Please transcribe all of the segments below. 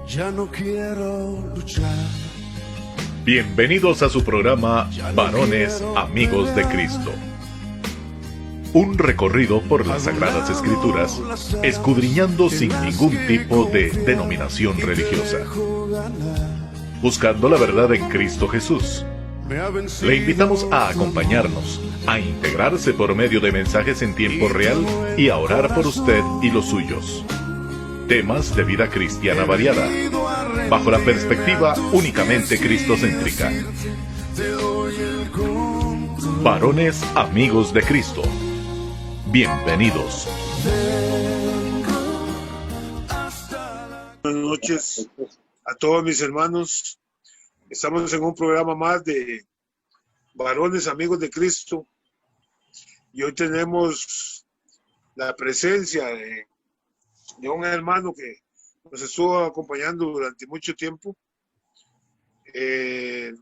Ya no quiero luchar. Bienvenidos a su programa Varones Amigos de Cristo. Un recorrido por las Sagradas Escrituras, escudriñando sin ningún tipo de denominación religiosa, buscando la verdad en Cristo Jesús. Le invitamos a acompañarnos, a integrarse por medio de mensajes en tiempo real y a orar por usted y los suyos. Temas de vida cristiana variada, bajo la perspectiva únicamente cristocéntrica. Varones Amigos de Cristo. Bienvenidos. Buenas noches a todos mis hermanos. Estamos en un programa más de Varones Amigos de Cristo y hoy tenemos la presencia de un hermano que nos estuvo acompañando durante mucho tiempo,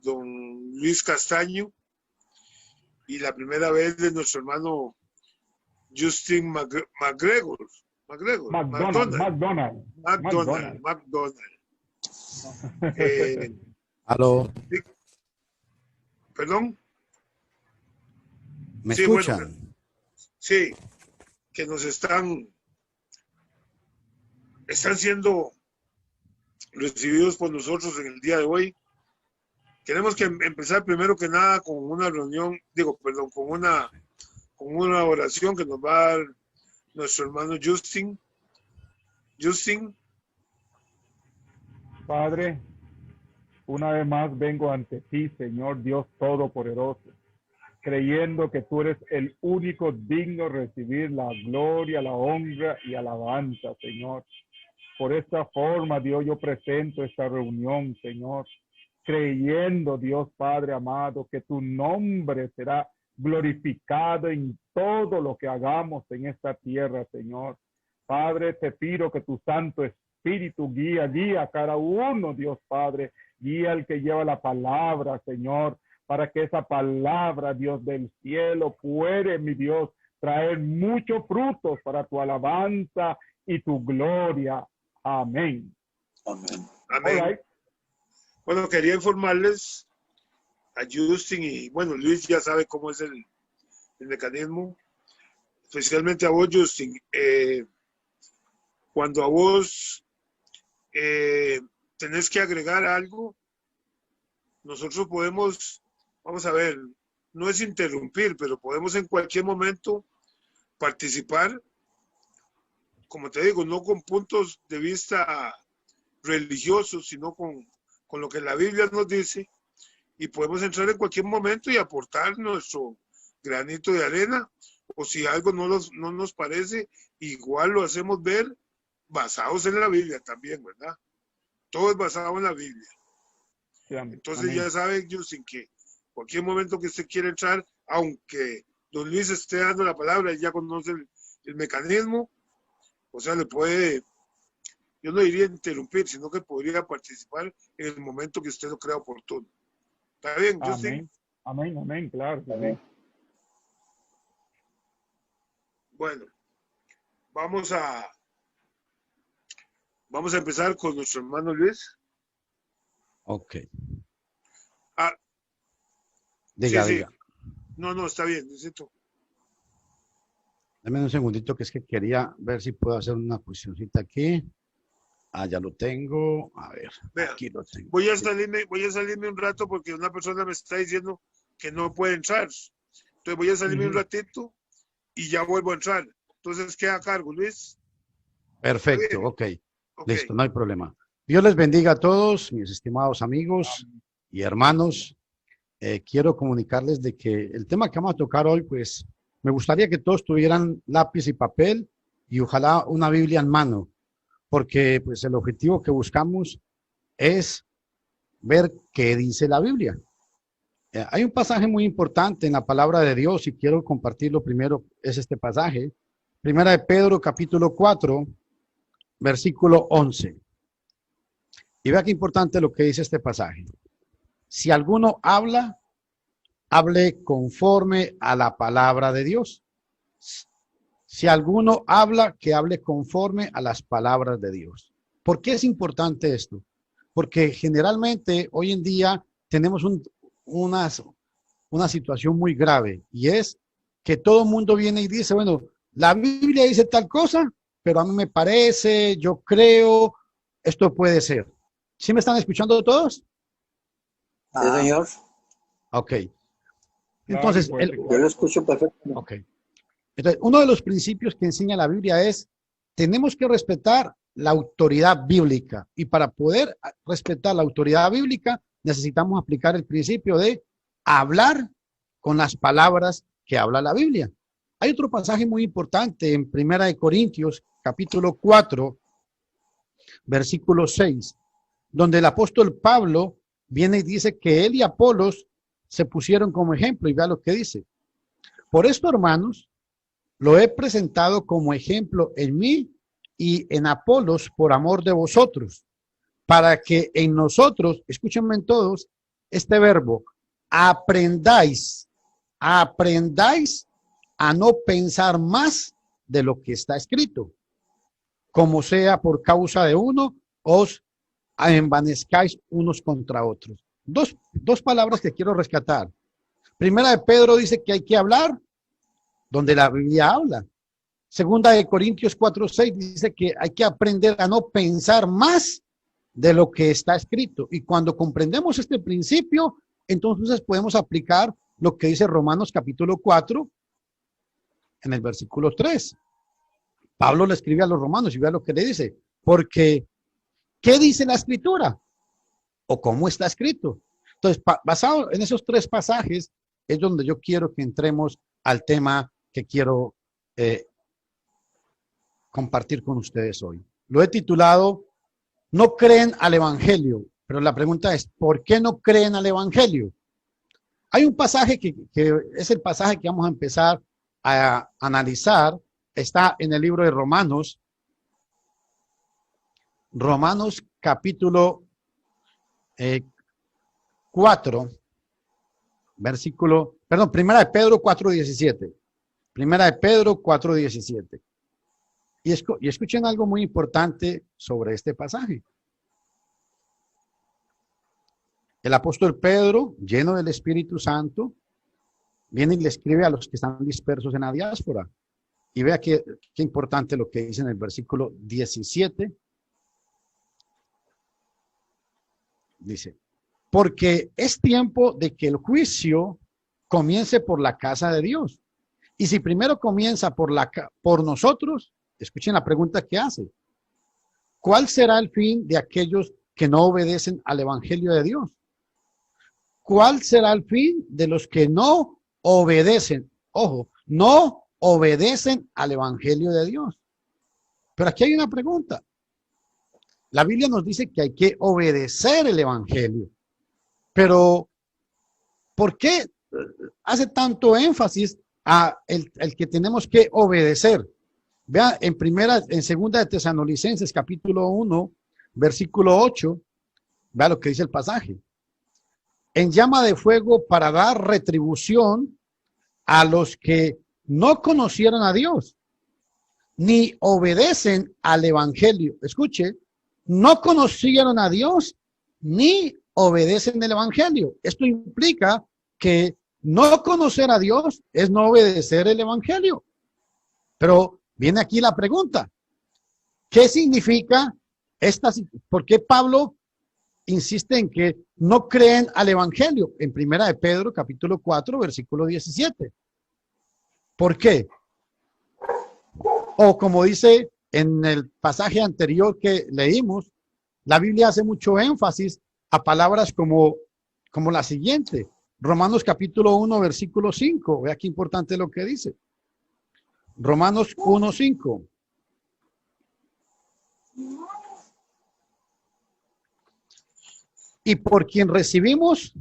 don Luis Castaño, y la primera vez de nuestro hermano Justin McDonald. Aló. ¿Perdón? ¿Me Sí, escuchan? bueno, sí, que nos están siendo recibidos por nosotros en el día de hoy. Queremos que empezar primero que nada con una reunión, con una oración que nos va a dar nuestro hermano Justin. Justin. Padre, una vez más vengo ante ti, Señor Dios Todopoderoso, creyendo que tú eres el único digno de recibir la gloria, la honra y alabanza, Señor. Por esta forma, Dios, yo presento esta reunión, Señor, creyendo, Dios Padre amado, que tu nombre será glorificado en todo lo que hagamos en esta tierra, Señor. Padre, te pido que tu Santo Espíritu guía a cada uno, Dios Padre, guía al que lleva la palabra, Señor, para que esa palabra, Dios del cielo, puede, mi Dios, traer muchos frutos para tu alabanza y tu gloria. Amén. Amén. Amén. Right. Bueno, quería informarles a Justin y, bueno, Luis ya sabe cómo es el mecanismo, especialmente a vos, Justin. Cuando a vos tenés que agregar algo, nosotros podemos, vamos a ver, no es interrumpir, pero podemos en cualquier momento participar, como te digo, no con puntos de vista religiosos, sino con lo que la Biblia nos dice, y podemos entrar en cualquier momento y aportar nuestro granito de arena, o si algo no nos parece, igual lo hacemos ver basados en la Biblia también, ¿verdad? Todo es basado en la Biblia. Sí, entonces amén. Ya sabe, Justin, que cualquier momento que usted quiera entrar, aunque don Luis esté dando la palabra, ya conoce el mecanismo, o sea, le puede, yo no diría interrumpir, sino que podría participar en el momento que usted lo crea oportuno. ¿Está bien, Justin? Amén, amén, claro. Amén. Bueno, vamos a empezar con nuestro hermano Luis. Ok. Ah, Diga, sí. diga. No, está bien, necesito. Dame un segundito que es que quería ver si puedo hacer una cuestioncita aquí. Ya lo tengo. A ver, Vea, aquí lo tengo. Voy a salirme un rato porque una persona me está diciendo que no puede entrar. Entonces voy a salirme un ratito y ya vuelvo a entrar. Entonces queda a cargo, Luis. Perfecto, ok. Listo, no hay problema. Dios les bendiga a todos, mis estimados amigos y hermanos. Quiero comunicarles de que el tema que vamos a tocar hoy, pues, me gustaría que todos tuvieran lápiz y papel y ojalá una Biblia en mano, porque pues el objetivo que buscamos es ver qué dice la Biblia. Hay un pasaje muy importante en la palabra de Dios y quiero compartirlo primero, es este pasaje. Primera de Pedro, capítulo 4, versículo 11. Y vea qué importante lo que dice este pasaje. Si alguno habla, hable conforme a la palabra de Dios. Si alguno habla, que hable conforme a las palabras de Dios. ¿Por qué es importante esto? Porque generalmente hoy en día tenemos una situación muy grave y es que todo el mundo viene y dice, bueno, la Biblia dice tal cosa, pero a mí me parece, yo creo, esto puede ser. ¿Sí me están escuchando todos? Sí, señor. Ok. Entonces, Yo lo escucho perfectamente. ok. Entonces, uno de los principios que enseña la Biblia es, tenemos que respetar la autoridad bíblica. Y para poder respetar la autoridad bíblica, necesitamos aplicar el principio de hablar con las palabras que habla la Biblia. Hay otro pasaje muy importante en Primera de Corintios, capítulo 4, versículo 6, donde el apóstol Pablo viene y dice que él y Apolos se pusieron como ejemplo, y vea lo que dice. Por esto, hermanos, lo he presentado como ejemplo en mí y en Apolos por amor de vosotros, para que en nosotros, escúchenme todos, este verbo, aprendáis a no pensar más de lo que está escrito, como sea por causa de uno, os envanezcáis unos contra otros. Dos palabras que quiero rescatar. Primera de Pedro dice que hay que hablar donde la Biblia habla. Segunda de Corintios 4:6 dice que hay que aprender a no pensar más de lo que está escrito. Y cuando comprendemos este principio, entonces podemos aplicar lo que dice Romanos capítulo 4 en el versículo 3. Pablo le escribe a los romanos y vea lo que le dice. Porque, ¿qué dice la escritura? ¿O cómo está escrito? Entonces, basado en esos tres pasajes, es donde yo quiero que entremos al tema que quiero compartir con ustedes hoy. Lo he titulado, no creen al Evangelio, pero la pregunta es, ¿por qué no creen al Evangelio? Hay un pasaje que es el pasaje que vamos a empezar a analizar, está en el libro de Romanos, capítulo 4, Primera de Pedro 4:17. Primera de Pedro 4:17. Y escuchen algo muy importante sobre este pasaje. El apóstol Pedro, lleno del Espíritu Santo, viene y le escribe a los que están dispersos en la diáspora. Y vea qué importante lo que dice en el versículo 17. Dice, porque es tiempo de que el juicio comience por la casa de Dios. Y si primero comienza por nosotros, escuchen la pregunta que hace. ¿Cuál será el fin de aquellos que no obedecen al Evangelio de Dios? ¿Cuál será el fin de los que no obedecen? Ojo, no obedecen al Evangelio de Dios. Pero aquí hay una pregunta. La Biblia nos dice que hay que obedecer el Evangelio. Pero, ¿por qué hace tanto énfasis a el que tenemos que obedecer? Vea, en segunda de Tesalonicenses, capítulo 1, versículo 8, vea lo que dice el pasaje. En llama de fuego para dar retribución a los que no conocieron a Dios, ni obedecen al Evangelio. Escuche, no conocieron a Dios, ni obedecen el Evangelio. Esto implica que no conocer a Dios es no obedecer el Evangelio. Pero viene aquí la pregunta. ¿Qué significa por qué Pablo insiste en que no creen al Evangelio? En Primera de Pedro, capítulo 4, versículo 17. ¿Por qué? O como dice en el pasaje anterior que leímos, la Biblia hace mucho énfasis a palabras como la siguiente. Romanos capítulo 1, versículo 5. Vea qué importante lo que dice. Romanos 1, 5. Y por quien recibimos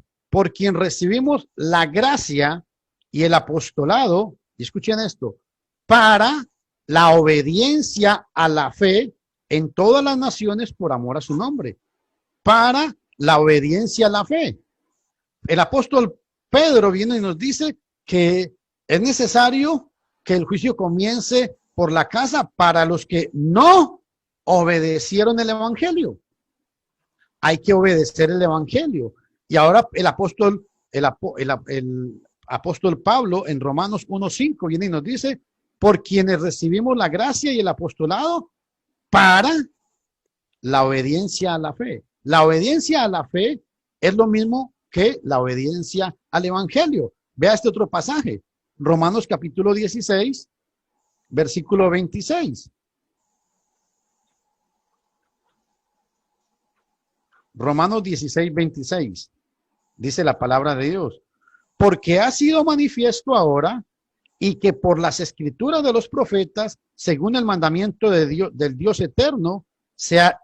la gracia y el apostolado, y escuchen esto, para la obediencia a la fe en todas las naciones por amor a su nombre. Para la obediencia a la fe. El apóstol Pedro viene y nos dice que es necesario que el juicio comience por la casa para los que no obedecieron el evangelio. Hay que obedecer el evangelio. Y ahora el apóstol Pablo en Romanos 1:5 viene y nos dice, por quienes recibimos la gracia y el apostolado para la obediencia a la fe. La obediencia a la fe es lo mismo que la obediencia al evangelio. Vea este otro pasaje, Romanos capítulo 16, versículo 26. Romanos 16, 26. Dice la palabra de Dios. Porque ha sido manifiesto ahora y que por las escrituras de los profetas, según el mandamiento de Dios, del Dios eterno, se ha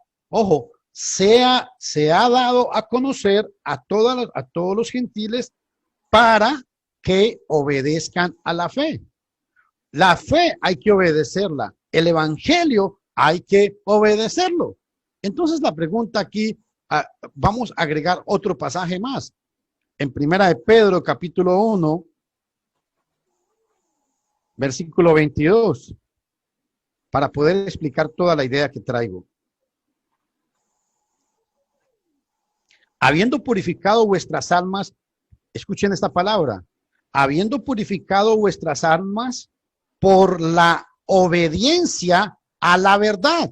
dado a conocer a todos los gentiles para que obedezcan a la fe. La fe hay que obedecerla. El evangelio hay que obedecerlo. Entonces la pregunta aquí, vamos a agregar otro pasaje más. En Primera de Pedro, capítulo 1, versículo 22, para poder explicar toda la idea que traigo. Habiendo purificado vuestras almas, escuchen esta palabra, habiendo purificado vuestras almas por la obediencia a la verdad,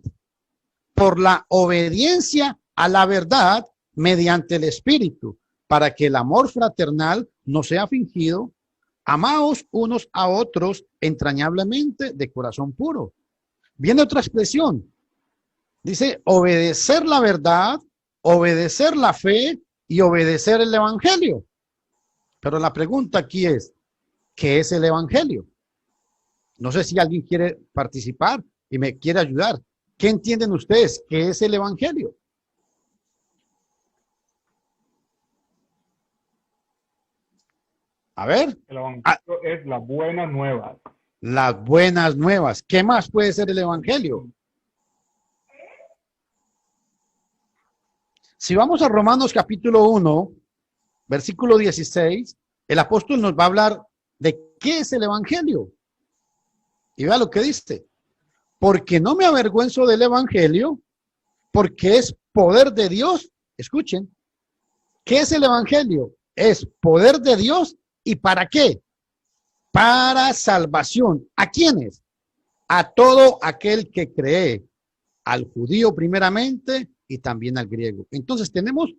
por la obediencia a la verdad mediante el Espíritu, para que el amor fraternal no sea fingido, amaos unos a otros entrañablemente de corazón puro. Viene otra expresión, dice obedecer la verdad, obedecer la fe y obedecer el evangelio. Pero la pregunta aquí es, ¿qué es el evangelio? No sé si alguien quiere participar y me quiere ayudar. ¿Qué entienden ustedes? ¿Qué es el evangelio? A ver. El evangelio es las buenas nuevas. Las buenas nuevas. ¿Qué más puede ser el evangelio? Si vamos a Romanos capítulo 1, versículo 16, el apóstol nos va a hablar de qué es el evangelio. Y vea lo que dice. Porque no me avergüenzo del evangelio, porque es poder de Dios. Escuchen. ¿Qué es el evangelio? Es poder de Dios. ¿Y para qué? Para salvación. ¿A quiénes? A todo aquel que cree. Al judío primeramente y también al griego. Entonces tenemos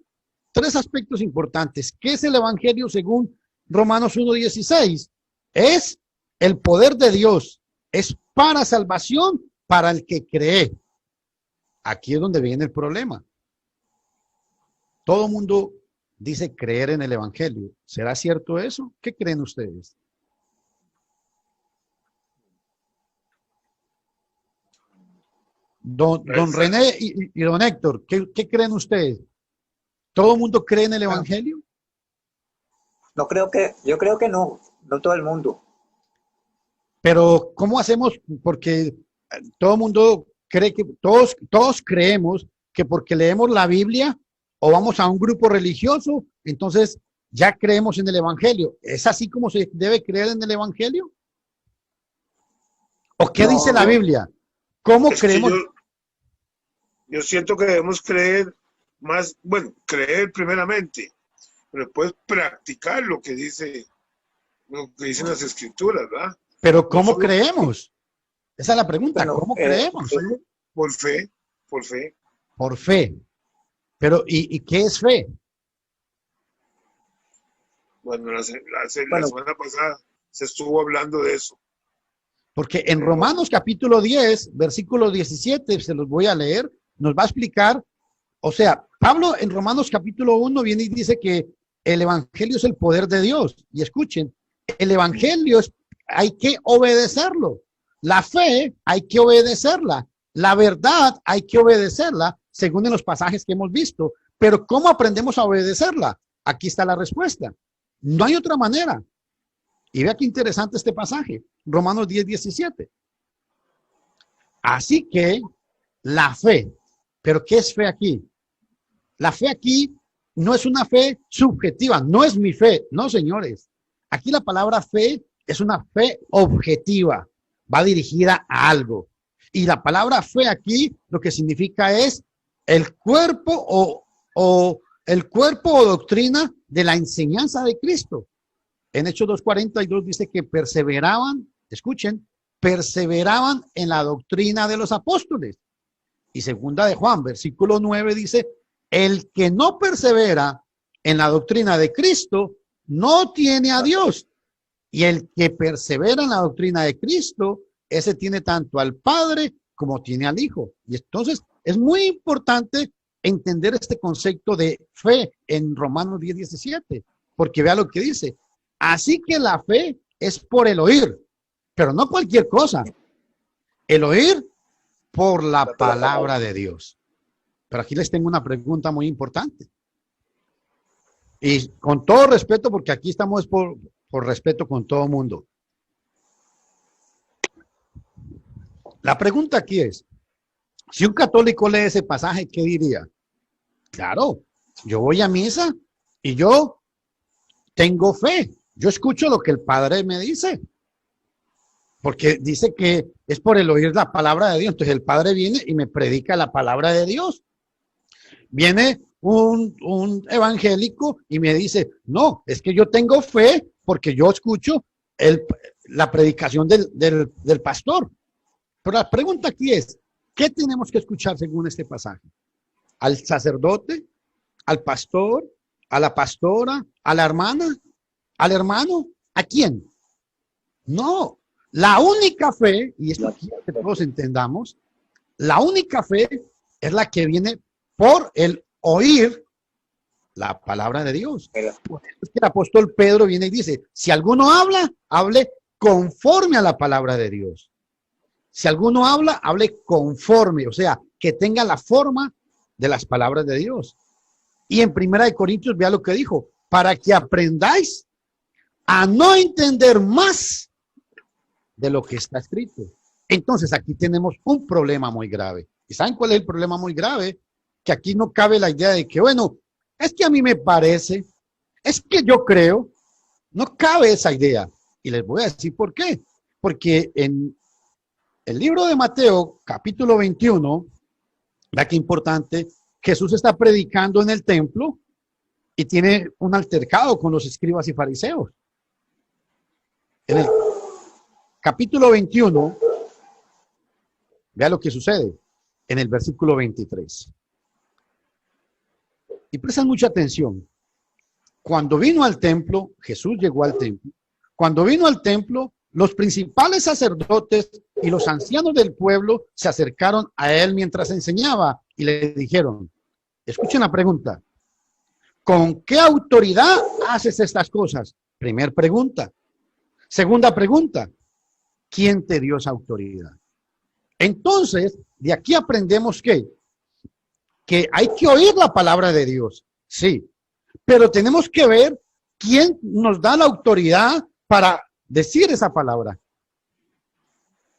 tres aspectos importantes. ¿Qué es el evangelio según Romanos 1:16? Es el poder de Dios. Es para salvación para el que cree. Aquí es donde viene el problema. Todo mundo dice creer en el evangelio. ¿Será cierto eso? ¿Qué creen ustedes? Don René y don Héctor, ¿qué creen ustedes? ¿Todo el mundo cree en el evangelio? Yo creo que no todo el mundo. Pero ¿cómo hacemos? Porque todo el mundo cree que, todos creemos que porque leemos la Biblia o vamos a un grupo religioso, entonces ya creemos en el evangelio. ¿Es así como se debe creer en el evangelio? ¿O qué dice la Biblia? ¿Cómo creemos? Yo siento que debemos creer más, bueno, creer primeramente, pero después practicar lo que dicen las escrituras, ¿verdad? Pero ¿cómo creemos? Esa es la pregunta. Bueno, ¿cómo creemos? Por fe. Por fe. Pero, ¿y qué es fe? Bueno, la semana pasada se estuvo hablando de eso. Porque en Romanos capítulo 10, versículo 17, se los voy a leer, nos va a explicar, o sea, Pablo en Romanos capítulo 1 viene y dice que el evangelio es el poder de Dios. Y escuchen, el evangelio hay que obedecerlo. La fe hay que obedecerla. La verdad hay que obedecerla, según en los pasajes que hemos visto. Pero ¿cómo aprendemos a obedecerla? Aquí está la respuesta. No hay otra manera. Y vea qué interesante este pasaje. Romanos 10, 17. Así que la fe. ¿Pero qué es fe aquí? La fe aquí no es una fe subjetiva. No es mi fe. No, señores. Aquí la palabra fe es una fe objetiva. Va dirigida a algo. Y la palabra fe aquí lo que significa es el cuerpo o el cuerpo o doctrina de la enseñanza de Cristo. En Hechos 2:42 dice que perseveraban, escuchen, perseveraban en la doctrina de los apóstoles. Y segunda de Juan, versículo 9 dice, el que no persevera en la doctrina de Cristo no tiene a Dios. Y el que persevera en la doctrina de Cristo, ese tiene tanto al Padre como tiene al Hijo. Y entonces es muy importante entender este concepto de fe en Romanos 10:17, porque vea lo que dice. Así que la fe es por el oír, pero no cualquier cosa. El oír por la palabra de Dios. Pero aquí les tengo una pregunta muy importante. Y con todo respeto, porque aquí estamos por respeto con todo el mundo. La pregunta aquí es, si un católico lee ese pasaje, ¿qué diría? Claro, yo voy a misa y yo tengo fe. Yo escucho lo que el Padre me dice. Porque dice que es por el oír la palabra de Dios. Entonces el Padre viene y me predica la palabra de Dios. Viene un evangélico y me dice, no, es que yo tengo fe porque yo escucho la predicación del pastor. Pero la pregunta aquí es, ¿qué tenemos que escuchar según este pasaje? ¿Al sacerdote? ¿Al pastor? ¿A la pastora? ¿A la hermana? ¿Al hermano? ¿A quién? No. La única fe, y esto quiero que todos entendamos, la única fe es la que viene por el oír la palabra de Dios. Por eso es que el apóstol Pedro viene y dice, si alguno habla, hable conforme a la palabra de Dios. Si alguno habla, hable conforme, o sea, que tenga la forma de las palabras de Dios. Y en 1 Corintios, vea lo que dijo, para que aprendáis a no entender más de lo que está escrito. Entonces aquí tenemos un problema muy grave. ¿Y saben cuál es el problema muy grave? Que aquí no cabe la idea de que, bueno, es que a mí me parece, es que yo creo, no cabe esa idea. Y les voy a decir por qué. Porque en el libro de Mateo, capítulo 21, vea qué importante, Jesús está predicando en el templo y tiene un altercado con los escribas y fariseos. En el capítulo 21, vea lo que sucede en el versículo 23. Y prestan mucha atención. Cuando vino al templo, Jesús llegó al templo. Cuando vino al templo, los principales sacerdotes y los ancianos del pueblo se acercaron a él mientras enseñaba y le dijeron, escuchen la pregunta, ¿con qué autoridad haces estas cosas? Primer pregunta. Segunda pregunta, ¿quién te dio esa autoridad? Entonces, de aquí aprendemos que hay que oír la palabra de Dios, sí, pero tenemos que ver quién nos da la autoridad para decir esa palabra.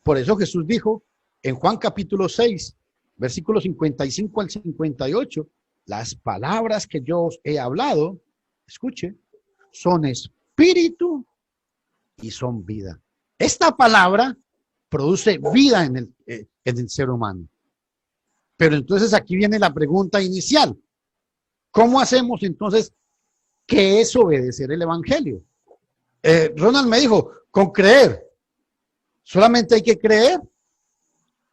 Por eso Jesús dijo en Juan capítulo 6, versículos 55 al 58, las palabras que yo os he hablado, escuche, son espíritu y son vida. Esta palabra produce vida en el ser humano. Pero entonces aquí viene la pregunta inicial. ¿Cómo hacemos entonces qué es obedecer el evangelio? Ronald me dijo, con creer. ¿Solamente hay que creer?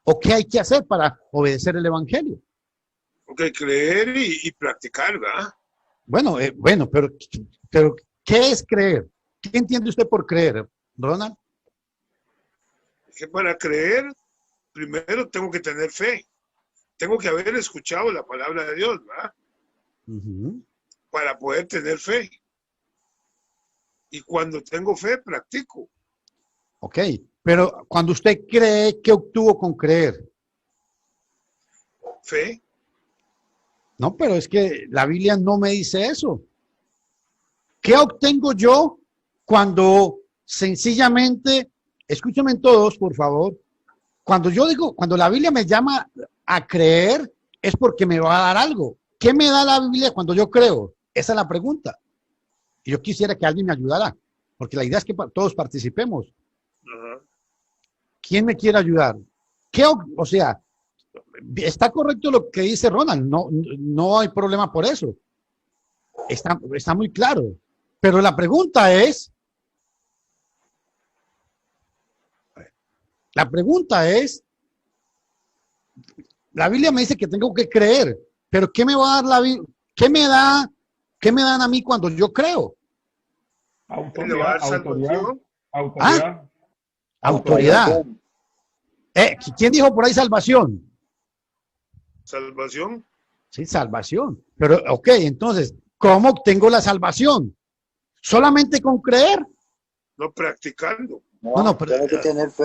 ¿O qué hay que hacer para obedecer el evangelio? Ok, creer y practicar, ¿verdad? Bueno, pero ¿qué es creer? ¿Qué entiende usted por creer, Ronald? Que para creer, primero tengo que tener fe. Tengo que haber escuchado la palabra de Dios, ¿verdad? Para poder tener fe. Y cuando tengo fe, practico. Ok, pero cuando usted cree, ¿qué obtuvo con creer? Fe. No, pero es que la Biblia no me dice eso. ¿Qué obtengo yo cuando sencillamente, escúchame todos, por favor, cuando la Biblia me llama a creer, es porque me va a dar algo. ¿Qué me da la Biblia cuando yo creo? Esa es la pregunta. Y yo quisiera que alguien me ayudara, porque la idea es que todos participemos. ¿Quién me quiere ayudar? O sea, está correcto lo que dice Ronald, no hay problema por eso. Está muy claro. Pero la pregunta es, la Biblia me dice que tengo que creer, pero ¿qué me va a dar la Biblia? ¿Qué me dan a mí cuando yo creo? Autoridad. Autoridad. ¿Quién dijo por ahí salvación? Salvación. Sí, salvación. Pero, ok, entonces, ¿cómo obtengo la salvación? ¿Solamente con creer? No, practicando. Tiene que tener fe.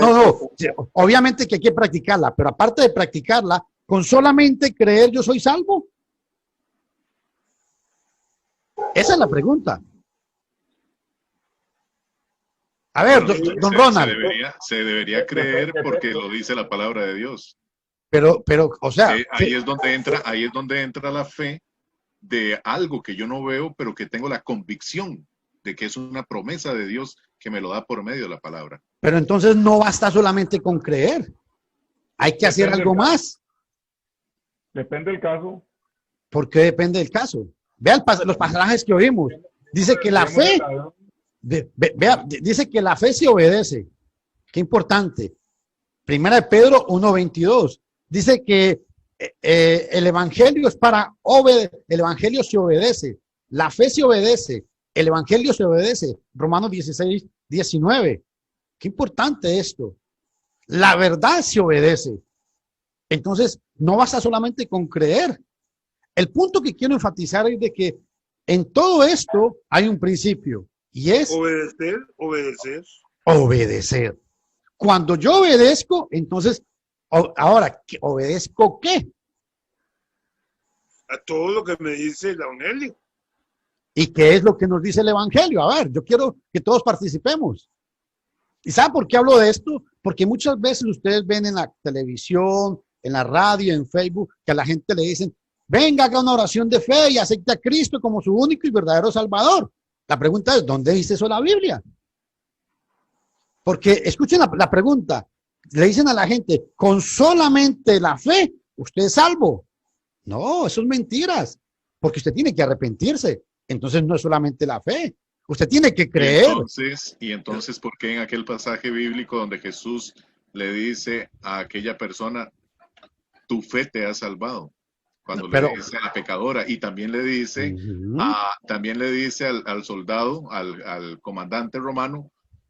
Sí, obviamente que hay que practicarla, pero aparte de practicarla, ¿con solamente creer yo soy salvo? Esa es la pregunta. A ver, don Ronald. Se debería creer porque lo dice la palabra de Dios. Pero, o sea. Ahí es donde entra la fe de algo que yo no veo, pero que tengo la convicción de que es una promesa de Dios que me lo da por medio de la palabra. Pero entonces no basta solamente con creer. Hay que hacer algo más. Depende del caso. ¿Por qué depende del caso? Vea los pasajes que oímos. Dice que la fe, dice que la fe se obedece. Qué importante. Primera de Pedro 1:22. Dice que el evangelio es para obedecer. El evangelio se obedece. La fe se obedece. El evangelio se obedece. Romanos 16:19. Qué importante esto. La verdad se obedece. Entonces, no basta solamente con creer. El punto que quiero enfatizar es de que en todo esto hay un principio y es obedecer. Cuando yo obedezco, entonces, ahora, ¿obedezco qué? A todo lo que me dice el evangelio. ¿Y qué es lo que nos dice el evangelio? A ver, yo quiero que todos participemos. ¿Y saben por qué hablo de esto? Porque muchas veces ustedes ven en la televisión, en la radio, en Facebook, que a la gente le dicen, venga, haga una oración de fe y acepte a Cristo como su único y verdadero Salvador. La pregunta es, ¿dónde dice eso la Biblia? Porque, escuchen la pregunta, le dicen a la gente, con solamente la fe, usted es salvo. No, eso es mentiras, porque usted tiene que arrepentirse. Entonces no es solamente la fe, usted tiene que creer. Y entonces, ¿por qué en aquel pasaje bíblico donde Jesús le dice a aquella persona, tu fe te ha salvado? Cuando le dice a la pecadora, y también le dice, al soldado, al comandante romano,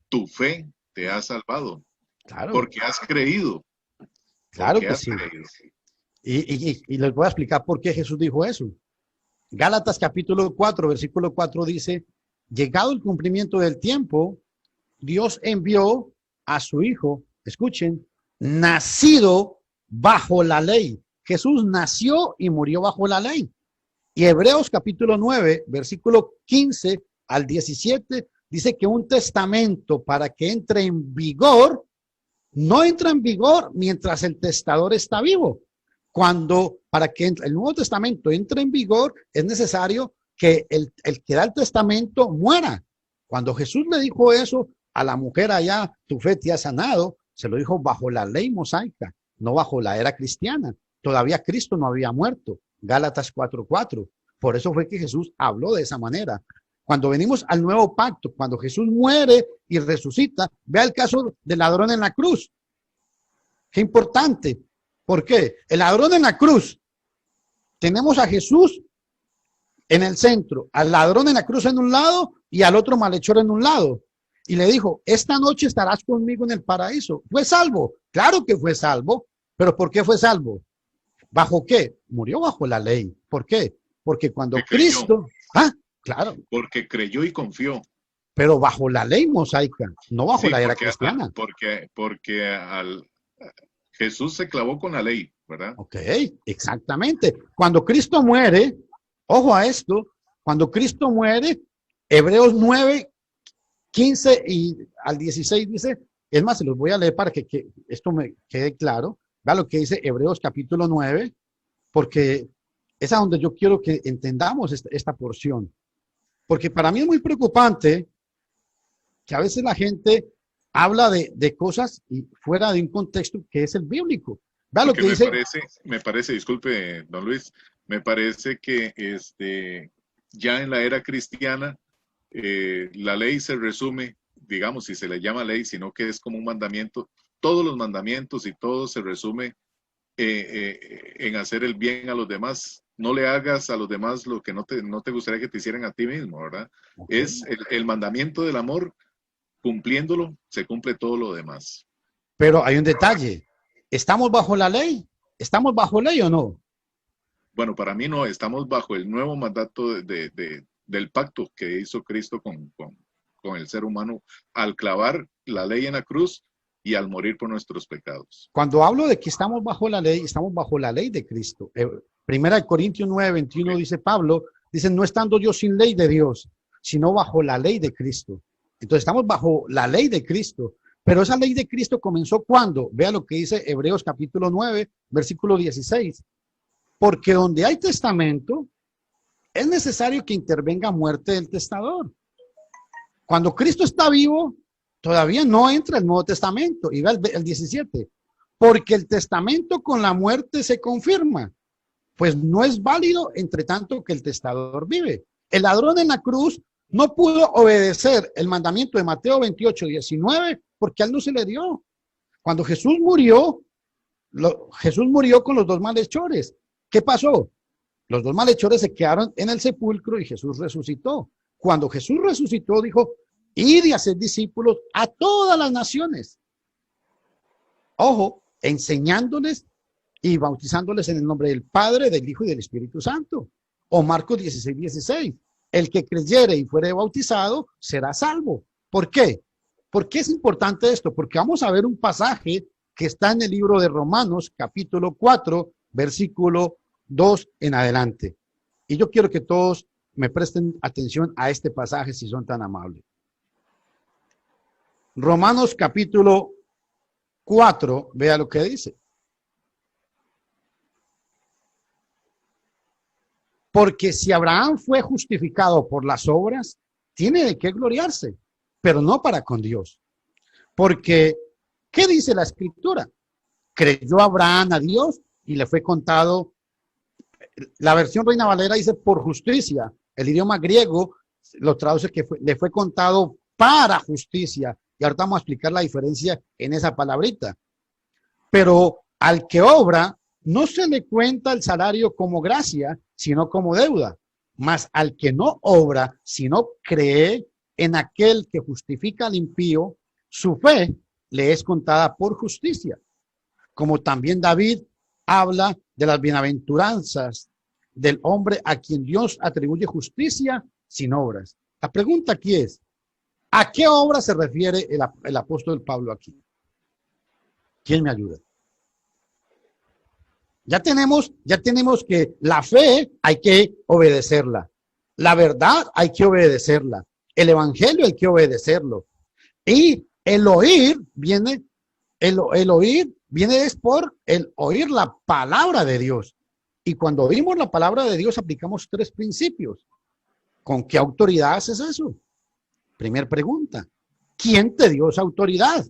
tu fe te ha salvado. Claro. Porque has creído. Claro que sí. Y les voy a explicar por qué Jesús dijo eso. Gálatas capítulo 4, versículo 4 dice, llegado el cumplimiento del tiempo, Dios envió a su Hijo, escuchen, nacido bajo la ley. Jesús nació y murió bajo la ley. Y Hebreos capítulo 9, versículo 15 al 17, dice que un testamento para que entre en vigor, no entra en vigor mientras el testador está vivo. Para que el Nuevo Testamento entre en vigor, es necesario que el que da el testamento muera. Cuando Jesús le dijo eso a la mujer allá, tu fe te ha sanado, se lo dijo bajo la ley mosaica, no bajo la era cristiana. Todavía Cristo no había muerto. Gálatas 4:4. Por eso fue que Jesús habló de esa manera. Cuando venimos al nuevo pacto, cuando Jesús muere y resucita, vea el caso del ladrón en la cruz. Qué importante. ¿Por qué? El ladrón en la cruz. Tenemos a Jesús en el centro, al ladrón en la cruz en un lado y al otro malhechor en un lado. Y le dijo, esta noche estarás conmigo en el paraíso. ¿Fue salvo? Claro que fue salvo. ¿Pero por qué fue salvo? ¿Bajo qué? Murió bajo la ley. ¿Por qué? Porque cuando Cristo... Claro. Porque creyó y confió. Pero bajo la ley mosaica, no bajo la era cristiana. Porque Jesús se clavó con la ley, ¿verdad? Ok, exactamente. Cuando Cristo muere, ojo a esto, cuando Cristo muere, Hebreos 9, 15 y al 16 dice, es más, se los voy a leer para que esto me quede claro. Vea lo que dice Hebreos capítulo 9, porque es a donde yo quiero que entendamos esta porción. Porque para mí es muy preocupante que a veces la gente habla de cosas y fuera de un contexto que es el bíblico. Vea lo Porque que dice. me parece, disculpe, don Luis, me parece que ya en la era cristiana, la ley se resume, digamos, si se le llama ley, sino que es como un mandamiento. Todos los mandamientos y todo se resume en hacer el bien a los demás. No le hagas a los demás lo que no te gustaría que te hicieran a ti mismo, ¿verdad? Okay. Es el mandamiento del amor, cumpliéndolo, se cumple todo lo demás. Pero hay un detalle. ¿Estamos bajo la ley? ¿Estamos bajo ley o no? Bueno, para mí no, estamos bajo el nuevo mandato del pacto que hizo Cristo con el ser humano al clavar la ley en la cruz y al morir por nuestros pecados. Cuando hablo de que estamos bajo la ley de Cristo. Primera de Corintios 9:21 dice Pablo, dice, no estando yo sin ley de Dios, sino bajo la ley de Cristo. Entonces estamos bajo la ley de Cristo. Pero esa ley de Cristo comenzó cuando, vea lo que dice Hebreos capítulo 9, versículo 16. Porque donde hay testamento, es necesario que intervenga muerte del testador. Cuando Cristo está vivo, todavía no entra el Nuevo Testamento. Y vea el 17. Porque el testamento con la muerte se confirma, pues no es válido entre tanto que el testador vive. El ladrón en la cruz no pudo obedecer el mandamiento de Mateo 28:19 porque a él no se le dio. Cuando Jesús murió con los dos malhechores. ¿Qué pasó? Los dos malhechores se quedaron en el sepulcro y Jesús resucitó. Cuando Jesús resucitó, dijo, id y haced discípulos a todas las naciones. Ojo, enseñándoles y bautizándoles en el nombre del Padre, del Hijo y del Espíritu Santo. O Marcos 16:16. El que creyere y fuere bautizado será salvo. ¿Por qué? ¿Por qué es importante esto? Porque vamos a ver un pasaje que está en el libro de Romanos, capítulo 4, versículo 2 en adelante. Y yo quiero que todos me presten atención a este pasaje si son tan amables. Romanos capítulo 4, vea lo que dice. Porque si Abraham fue justificado por las obras, tiene de qué gloriarse, pero no para con Dios. Porque, ¿qué dice la Escritura? Creyó Abraham a Dios y le fue contado. La versión Reina Valera dice por justicia. El idioma griego lo traduce que le fue contado para justicia. Y ahorita vamos a explicar la diferencia en esa palabrita. Pero al que obra, no se le cuenta el salario como gracia, sino como deuda. Mas al que no obra, sino cree en aquel que justifica al impío, su fe le es contada por justicia. Como también David habla de las bienaventuranzas del hombre a quien Dios atribuye justicia sin obras. La pregunta aquí es, ¿a qué obra se refiere el apóstol Pablo aquí? ¿Quién me ayuda? Ya tenemos que la fe hay que obedecerla. La verdad hay que obedecerla. El evangelio hay que obedecerlo. Y el oír viene es por el oír la palabra de Dios. Y cuando oímos la palabra de Dios aplicamos 3 principios. ¿Con qué autoridad haces eso? Primer pregunta. ¿Quién te dio esa autoridad?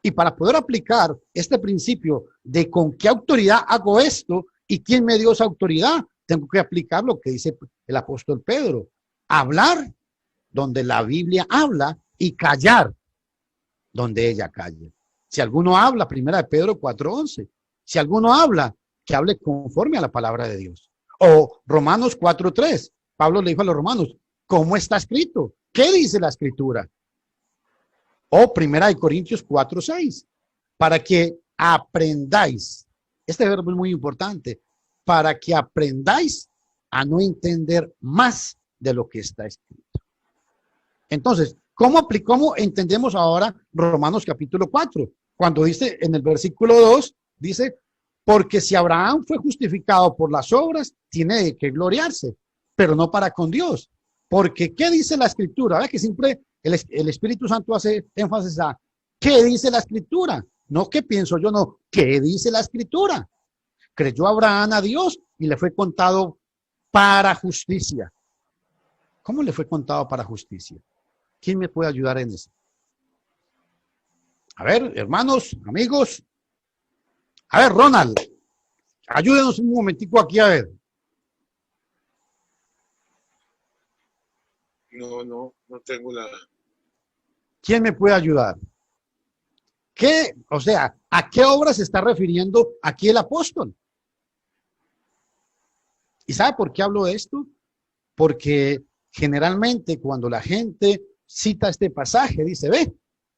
Y para poder aplicar este principio de con qué autoridad hago esto y quién me dio esa autoridad, tengo que aplicar lo que dice el apóstol Pedro. Hablar donde la Biblia habla y callar donde ella calla. Si alguno habla, primera de Pedro 4:11. Si alguno habla, que hable conforme a la palabra de Dios. O Romanos 4:3. Pablo le dijo a los romanos, ¿cómo está escrito? ¿Qué dice la escritura? O primera de Corintios 4:6. Para que aprendáis. Este verbo es muy importante. Para que aprendáis a no entender más de lo que está escrito. Entonces, ¿cómo entendemos ahora Romanos capítulo 4? Cuando dice en el versículo 2, dice, porque si Abraham fue justificado por las obras, tiene que gloriarse, pero no para con Dios. Porque, ¿qué dice la Escritura? ¿Ve que siempre el Espíritu Santo hace énfasis a ¿qué dice la Escritura? No, ¿qué pienso yo? No, ¿qué dice la Escritura? Creyó Abraham a Dios y le fue contado para justicia. ¿Cómo le fue contado para justicia? ¿Quién me puede ayudar en eso? A ver, hermanos, amigos. A ver, Ronald, ayúdenos un momentico aquí a ver. No tengo la... ¿Quién me puede ayudar? ¿Qué, o sea, a qué obra se está refiriendo aquí el apóstol? ¿Y sabe por qué hablo de esto? Porque generalmente cuando la gente cita este pasaje, dice, ve,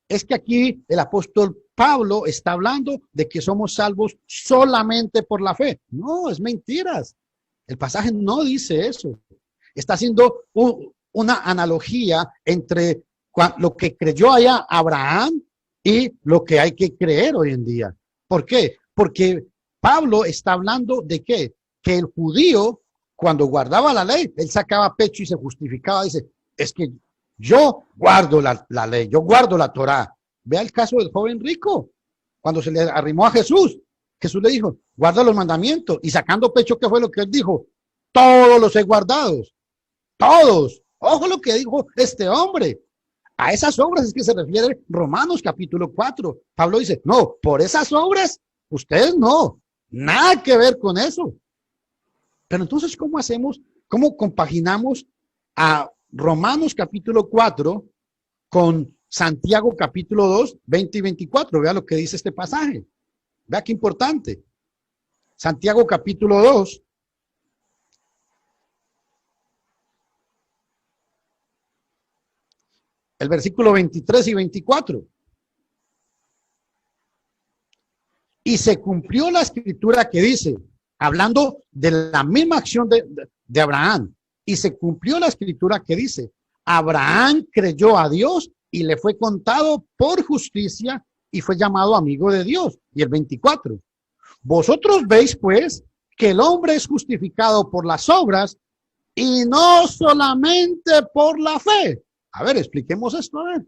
es que aquí el apóstol Pablo está hablando de que somos salvos solamente por la fe. No, es mentiras. El pasaje no dice eso. Está haciendo una analogía entre lo que creyó allá Abraham y lo que hay que creer hoy en día. ¿Por qué? Porque Pablo está hablando de ¿qué? Que el judío, cuando guardaba la ley, él sacaba pecho y se justificaba. Dice, es que yo guardo la ley, yo guardo la Torá. Vea el caso del joven rico. Cuando se le arrimó a Jesús, Jesús le dijo, guarda los mandamientos. Y sacando pecho, ¿qué fue lo que él dijo? Todos los he guardados. Todos. Ojo lo que dijo este hombre. A esas obras es que se refiere Romanos capítulo 4. Pablo dice, no, por esas obras, ustedes no. Nada que ver con eso. Pero entonces, ¿cómo hacemos? ¿Cómo compaginamos a Romanos capítulo 4 con Santiago capítulo 2, 20 y 24? Vea lo que dice este pasaje. Vea qué importante. Santiago capítulo 2. El versículo 23 y 24. Y se cumplió la escritura que dice, hablando de la misma acción de Abraham, y se cumplió la escritura que dice, Abraham creyó a Dios y le fue contado por justicia y fue llamado amigo de Dios. Y el 24. Vosotros veis pues que el hombre es justificado por las obras y no solamente por la fe. A ver, expliquemos esto, a ver.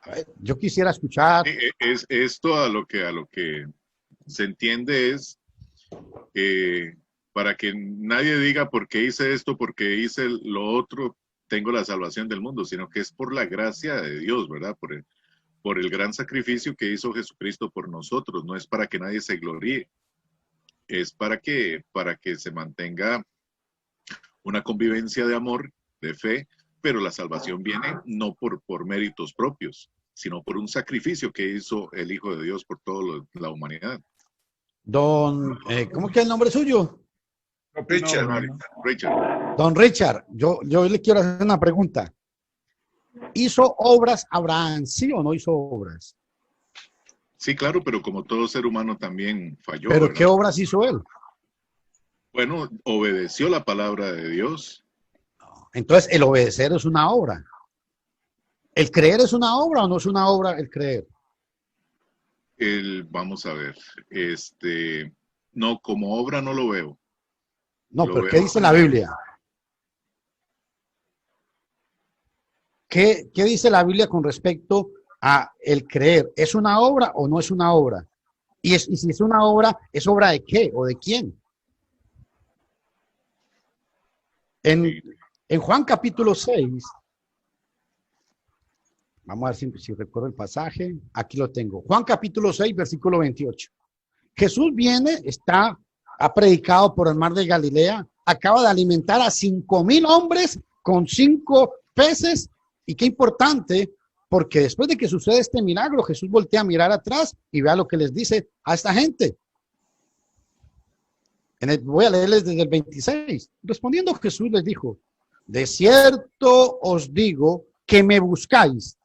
A ver, yo quisiera escuchar. Es esto a lo que se entiende es para que nadie diga por qué hice esto, porque hice lo otro, tengo la salvación del mundo, sino que es por la gracia de Dios, ¿verdad? Por el gran sacrificio que hizo Jesucristo por nosotros. No es para que nadie se gloríe, es para que se mantenga una convivencia de amor, de fe, pero la salvación viene no por méritos propios, sino por un sacrificio que hizo el Hijo de Dios por toda la humanidad. Don, ¿cómo es que es el nombre suyo? Richard. Don Richard, yo le quiero hacer una pregunta. ¿Hizo obras Abraham, sí o no hizo obras? Sí, claro, pero como todo ser humano también falló. ¿Pero ¿verdad? qué obras hizo él? Bueno, obedeció la palabra de Dios. Entonces, el obedecer es una obra. ¿El creer es una obra o no es una obra el creer? Vamos a ver, no, como obra no lo veo. No, pero ¿qué dice la Biblia? ¿Qué dice la Biblia con respecto a el creer? ¿Es una obra o no es una obra? Y si es una obra, ¿es obra de qué o de quién? En Juan capítulo 6, vamos a ver si recuerdo el pasaje, aquí lo tengo. Juan capítulo 6, versículo 28. Jesús viene, ha predicado por el mar de Galilea, acaba de alimentar a 5,000 hombres con 5 peces, y qué importante, porque después de que sucede este milagro, Jesús voltea a mirar atrás y vea lo que les dice a esta gente. Voy a leerles desde el 26. Respondiendo Jesús les dijo, de cierto os digo que me buscáis,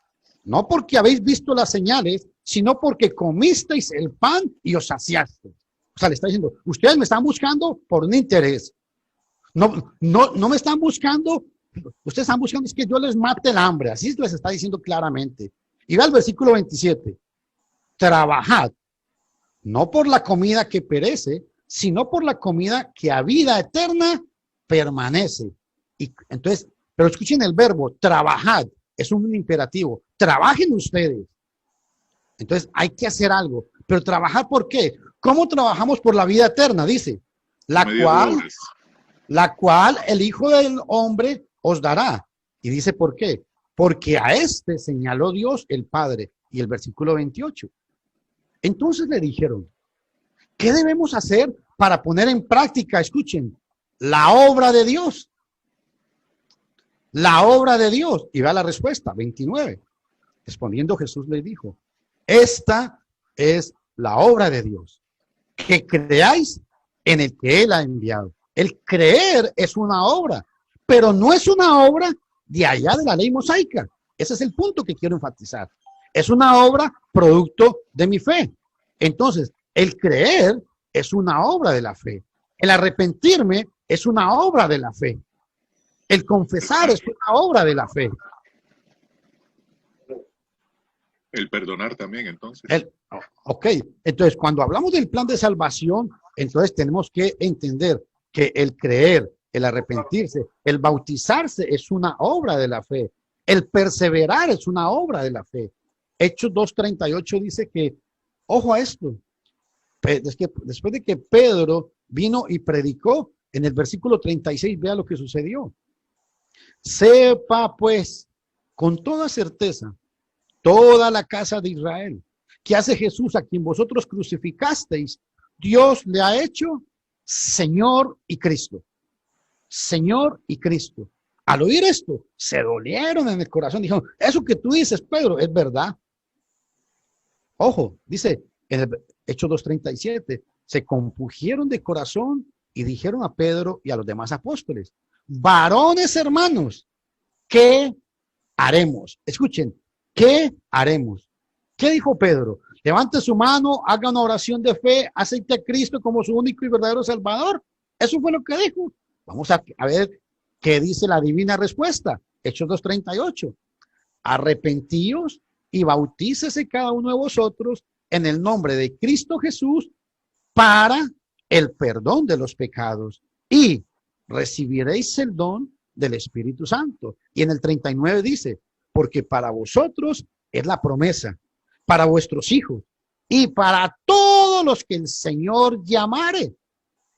no porque habéis visto las señales, sino porque comisteis el pan y os saciasteis. O sea, le está diciendo, ustedes me están buscando por un interés. No me están buscando, ustedes están buscando es que yo les mate el hambre. Así les está diciendo claramente. Y ve al versículo 27. Trabajad, no por la comida que perece, sino por la comida que a vida eterna permanece. Y entonces, pero escuchen el verbo, trabajad, es un imperativo. Trabajen ustedes. Entonces, hay que hacer algo. Pero trabajar, ¿por qué? ¿Cómo trabajamos por la vida eterna? Dice, la cual el Hijo del Hombre os dará. Y dice, ¿por qué? porque a este señaló Dios el Padre. Y el versículo 28. Entonces le dijeron, ¿qué debemos hacer para poner en práctica, escuchen, la obra de Dios? La obra de Dios. Y va la respuesta, 29. Respondiendo Jesús le dijo, esta es la obra de Dios, que creáis en el que Él ha enviado. El creer es una obra, pero no es una obra de allá de la ley mosaica. Ese es el punto que quiero enfatizar. Es una obra producto de mi fe. Entonces, el creer es una obra de la fe. El arrepentirme es una obra de la fe. El confesar es una obra de la fe. El perdonar también, entonces. Ok, entonces cuando hablamos del plan de salvación, entonces tenemos que entender que el creer, el arrepentirse, el bautizarse es una obra de la fe. El perseverar es una obra de la fe. Hechos 2:38 dice que, ojo a esto, después de que Pedro vino y predicó, en el versículo 36, vea lo que sucedió. Sepa pues con toda certeza toda la casa de Israel que hace Jesús a quien vosotros crucificasteis, Dios le ha hecho Señor y Cristo. Señor y Cristo. Al oír esto, se dolieron en el corazón. Dijeron, eso que tú dices, Pedro, es verdad. Ojo, dice en el Hechos 2:37, se compungieron de corazón y dijeron a Pedro y a los demás apóstoles, varones hermanos, ¿qué haremos? Escuchen, ¿qué haremos? ¿Qué dijo Pedro? Levante su mano, haga una oración de fe, acepte a Cristo como su único y verdadero Salvador. Eso fue lo que dijo. Vamos a ver qué dice la divina respuesta. Hechos 2:38. Arrepentíos y bautícese cada uno de vosotros en el nombre de Cristo Jesús para el perdón de los pecados y recibiréis el don del Espíritu Santo. Y en el 39 dice, porque para vosotros es la promesa, para vuestros hijos y para todos los que el Señor llamare.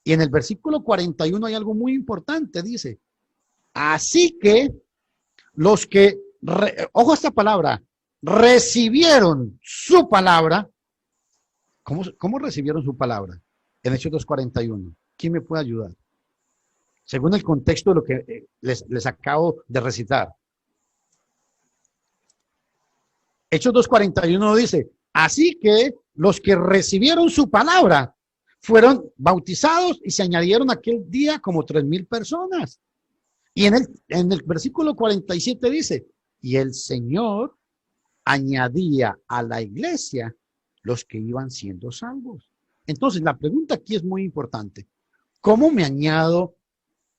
Y en el versículo 41 hay algo muy importante, dice, así que los que, ojo a esta palabra, recibieron su palabra. ¿Cómo recibieron su palabra? En Hechos 2:41. ¿Quién me puede ayudar? Según el contexto de lo que les acabo de recitar. Hechos 2:41 dice, así que los que recibieron su palabra fueron bautizados y se añadieron aquel día como 3,000 personas. Y en el versículo 47 dice, y el Señor añadía a la iglesia los que iban siendo salvos. Entonces, la pregunta aquí es muy importante. ¿Cómo me añado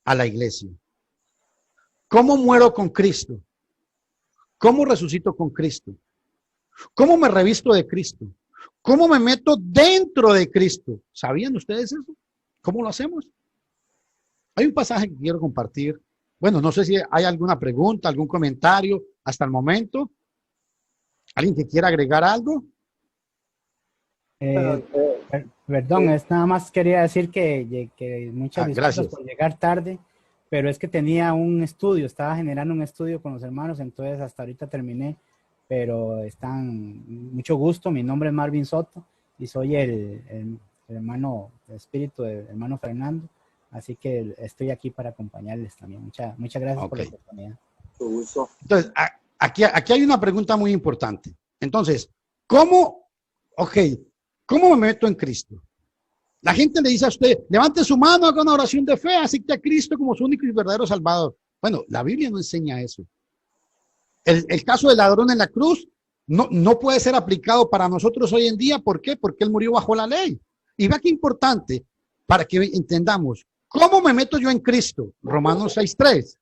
a la iglesia? ¿Cómo muero con Cristo? ¿Cómo resucito con Cristo? ¿Cómo me revisto de Cristo? ¿Cómo me meto dentro de Cristo? ¿Sabían ustedes eso? ¿Cómo lo hacemos? Hay un pasaje que quiero compartir. Bueno, no sé si hay alguna pregunta, algún comentario hasta el momento. ¿Alguien que quiera agregar algo? Perdón, es nada más quería decir que muchas disculpas gracias por llegar tarde, pero es que tenía un estudio, estaba generando un estudio con los hermanos, entonces hasta ahorita terminé, pero están mucho gusto. Mi nombre es Marvin Soto y soy el hermano, el espíritu del hermano Fernando, así que estoy aquí para acompañarles también. Muchas gracias por la oportunidad. Entonces, aquí hay una pregunta muy importante. Entonces, ¿cómo me meto en Cristo? La gente le dice a usted, levante su mano, haga una oración de fe, acepte a Cristo como su único y verdadero Salvador. Bueno, la Biblia no enseña eso. El caso del ladrón en la cruz no puede ser aplicado para nosotros hoy en día. ¿Por qué? Porque él murió bajo la ley. Y vea qué importante para que entendamos. ¿Cómo me meto yo en Cristo? Romanos 6:3.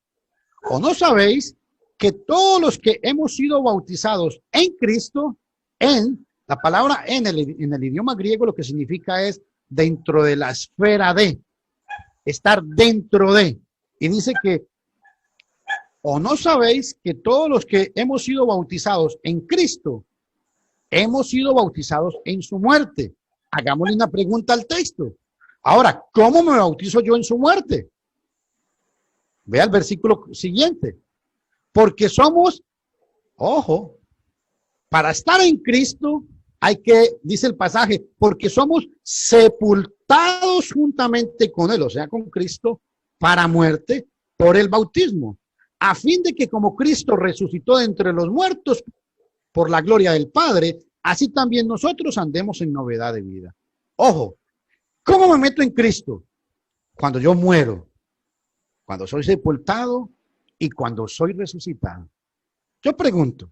¿O no sabéis que todos los que hemos sido bautizados en Cristo, la palabra en el idioma griego lo que significa es dentro de la esfera de, estar dentro de. Y dice que, ¿o no sabéis que todos los que hemos sido bautizados en Cristo, hemos sido bautizados en su muerte? Hagámosle una pregunta al texto. Ahora, ¿cómo me bautizo yo en su muerte? Vea el versículo siguiente. Porque somos Ojo, para estar en Cristo hay que, dice el pasaje, porque somos sepultados juntamente con Él, o sea, con Cristo, para muerte por el bautismo, a fin de que como Cristo resucitó de entre los muertos por la gloria del Padre, así también nosotros andemos en novedad de vida. Ojo, ¿cómo me meto en Cristo? Cuando yo muero, cuando soy sepultado y cuando soy resucitado. Yo pregunto,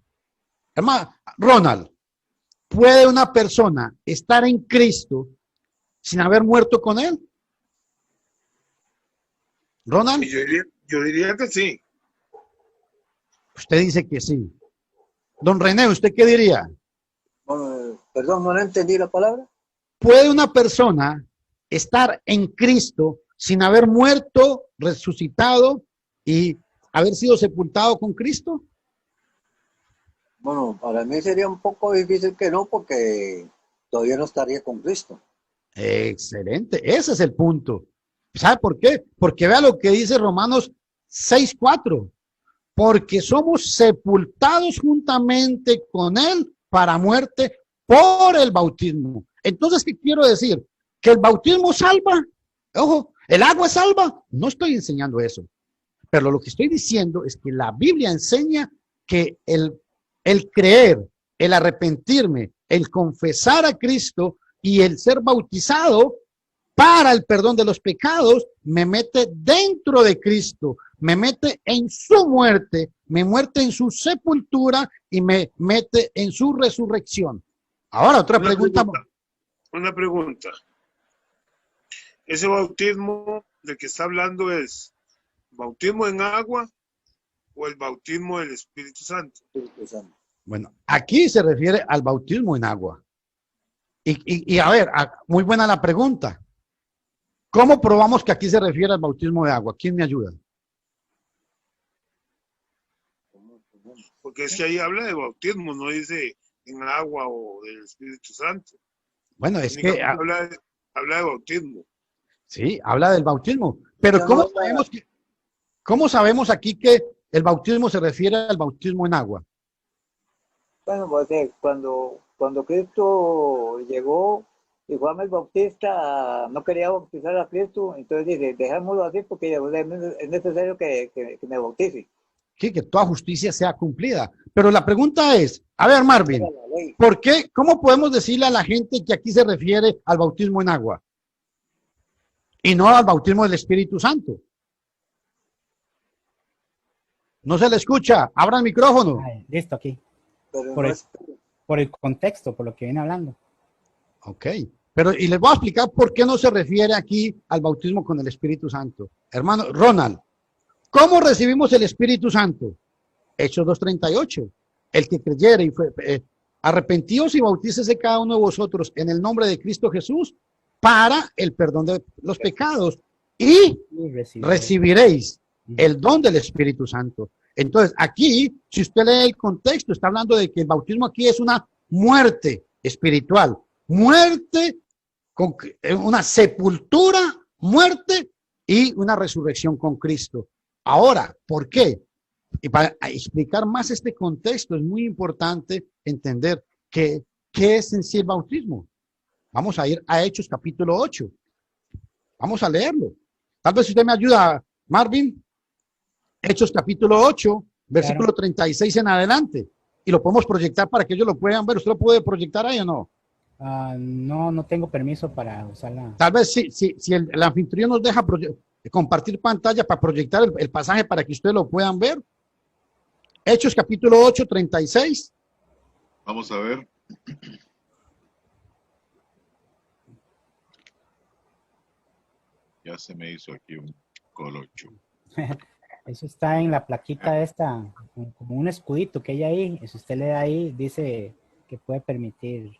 hermano Ronald, ¿puede una persona estar en Cristo sin haber muerto con Él? Ronald. Yo diría que sí. Usted dice que sí. Don René, ¿usted qué diría? Perdón, no entendí la palabra. ¿Puede una persona estar en Cristo sin haber muerto, resucitado y haber sido sepultado con Cristo? Bueno, para mí sería un poco difícil que no, porque todavía no estaría con Cristo. Excelente, ese es el punto. ¿Sabe por qué? Porque vea lo que dice Romanos 6:4. Porque somos sepultados juntamente con Él para muerte por el bautismo. Entonces, ¿qué quiero decir? ¿Que el bautismo salva? Ojo, ¿el agua salva? No estoy enseñando eso. Pero lo que estoy diciendo es que la Biblia enseña que el creer, el arrepentirme, el confesar a Cristo y el ser bautizado para el perdón de los pecados me mete dentro de Cristo, me mete en su muerte, me muerte en su sepultura y me mete en su resurrección. Ahora, otra pregunta. Una pregunta. ¿Ese bautismo del que está hablando es bautismo en agua o el bautismo del Espíritu Santo? Bueno, aquí se refiere al bautismo en agua. Y a ver, muy buena la pregunta. ¿Cómo probamos que aquí se refiere al bautismo de agua? ¿Quién me ayuda? Porque es que ahí habla de bautismo, no dice en agua o del Espíritu Santo. Bueno, es que habla de bautismo. Sí, habla del bautismo. Pero ¿cómo sabemos aquí que el bautismo se refiere al bautismo en agua? Bueno, pues cuando Cristo llegó y Juan el Bautista no quería bautizar a Cristo, entonces dice, dejémoslo así porque es necesario que me bautice. Sí, que toda justicia sea cumplida. Pero la pregunta es, a ver, Marvin, ¿por qué? ¿Cómo podemos decirle a la gente que aquí se refiere al bautismo en agua y no al bautismo del Espíritu Santo? No se le escucha. Abra el micrófono. Ay, listo, aquí. Pero por el contexto, por lo que viene hablando. Ok. Pero, y les voy a explicar por qué no se refiere aquí al bautismo con el Espíritu Santo. Hermano Ronald, ¿cómo recibimos el Espíritu Santo? Hechos 2:38. El que creyere y fue arrepentidos y bautícese cada uno de vosotros en el nombre de Cristo Jesús para el perdón de los pecados y recibiréis el don del Espíritu Santo. Entonces, aquí, si usted lee el contexto, está hablando de que el bautismo aquí es una muerte espiritual, muerte con una sepultura, muerte y una resurrección con Cristo. Ahora, ¿por qué? Y para explicar más este contexto es muy importante entender qué es en sí el bautismo. Vamos a ir a Hechos capítulo 8. Vamos a leerlo. Tal vez usted me ayuda, Marvin. Hechos capítulo 8, versículo 36 en adelante. Y lo podemos proyectar para que ellos lo puedan ver. ¿Usted lo puede proyectar ahí o no? No tengo permiso para usarla. Tal vez si el anfitrión nos deja compartir pantalla para proyectar el pasaje para que ustedes lo puedan ver. Hechos capítulo 8, 36. Vamos a ver. Ya se me hizo aquí un colocho. Eso está en la plaquita esta, como un escudito que hay ahí. Si usted le da ahí, dice que puede permitir.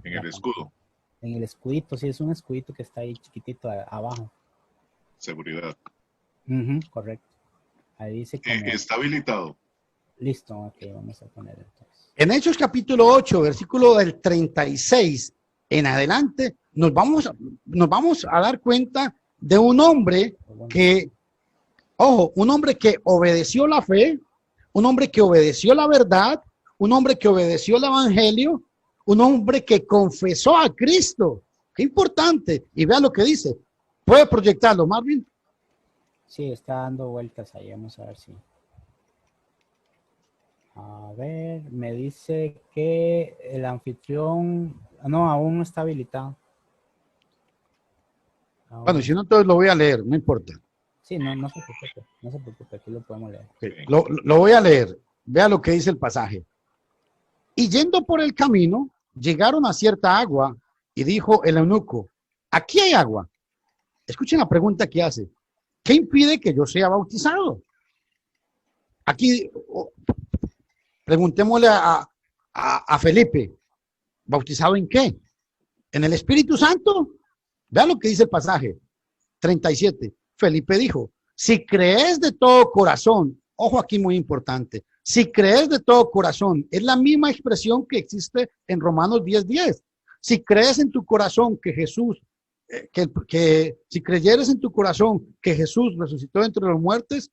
En el escudo. En el escudito, sí, es un escudito que está ahí chiquitito abajo. Seguridad. Correcto. Ahí dice que está habilitado. Listo, ok, vamos a poner entonces. En Hechos capítulo 8, versículo del 36 en adelante, nos vamos a dar cuenta de un hombre que, ojo, un hombre que obedeció la fe, un hombre que obedeció la verdad, un hombre que obedeció el evangelio, un hombre que confesó a Cristo. Qué importante. Y vea lo que dice. ¿Puede proyectarlo, Marvin? Sí, está dando vueltas ahí. Vamos a ver si. A ver, me dice que el anfitrión, no, aún no está habilitado. Bueno, si no, entonces lo voy a leer, no importa. Sí, no se preocupe, no se preocupe, aquí lo podemos leer. Okay. Lo voy a leer. Vea lo que dice el pasaje. Y yendo por el camino, llegaron a cierta agua y dijo el eunuco, aquí hay agua. Escuchen la pregunta que hace. ¿Qué impide que yo sea bautizado? Aquí, preguntémosle a Felipe, ¿bautizado en qué? ¿En el Espíritu Santo? Vean lo que dice el pasaje 37. Felipe dijo, si crees de todo corazón, ojo aquí muy importante, si crees de todo corazón, es la misma expresión que existe en Romanos 10:10. Si crees en tu corazón que Jesús, si creyeres en tu corazón que Jesús resucitó entre los muertos,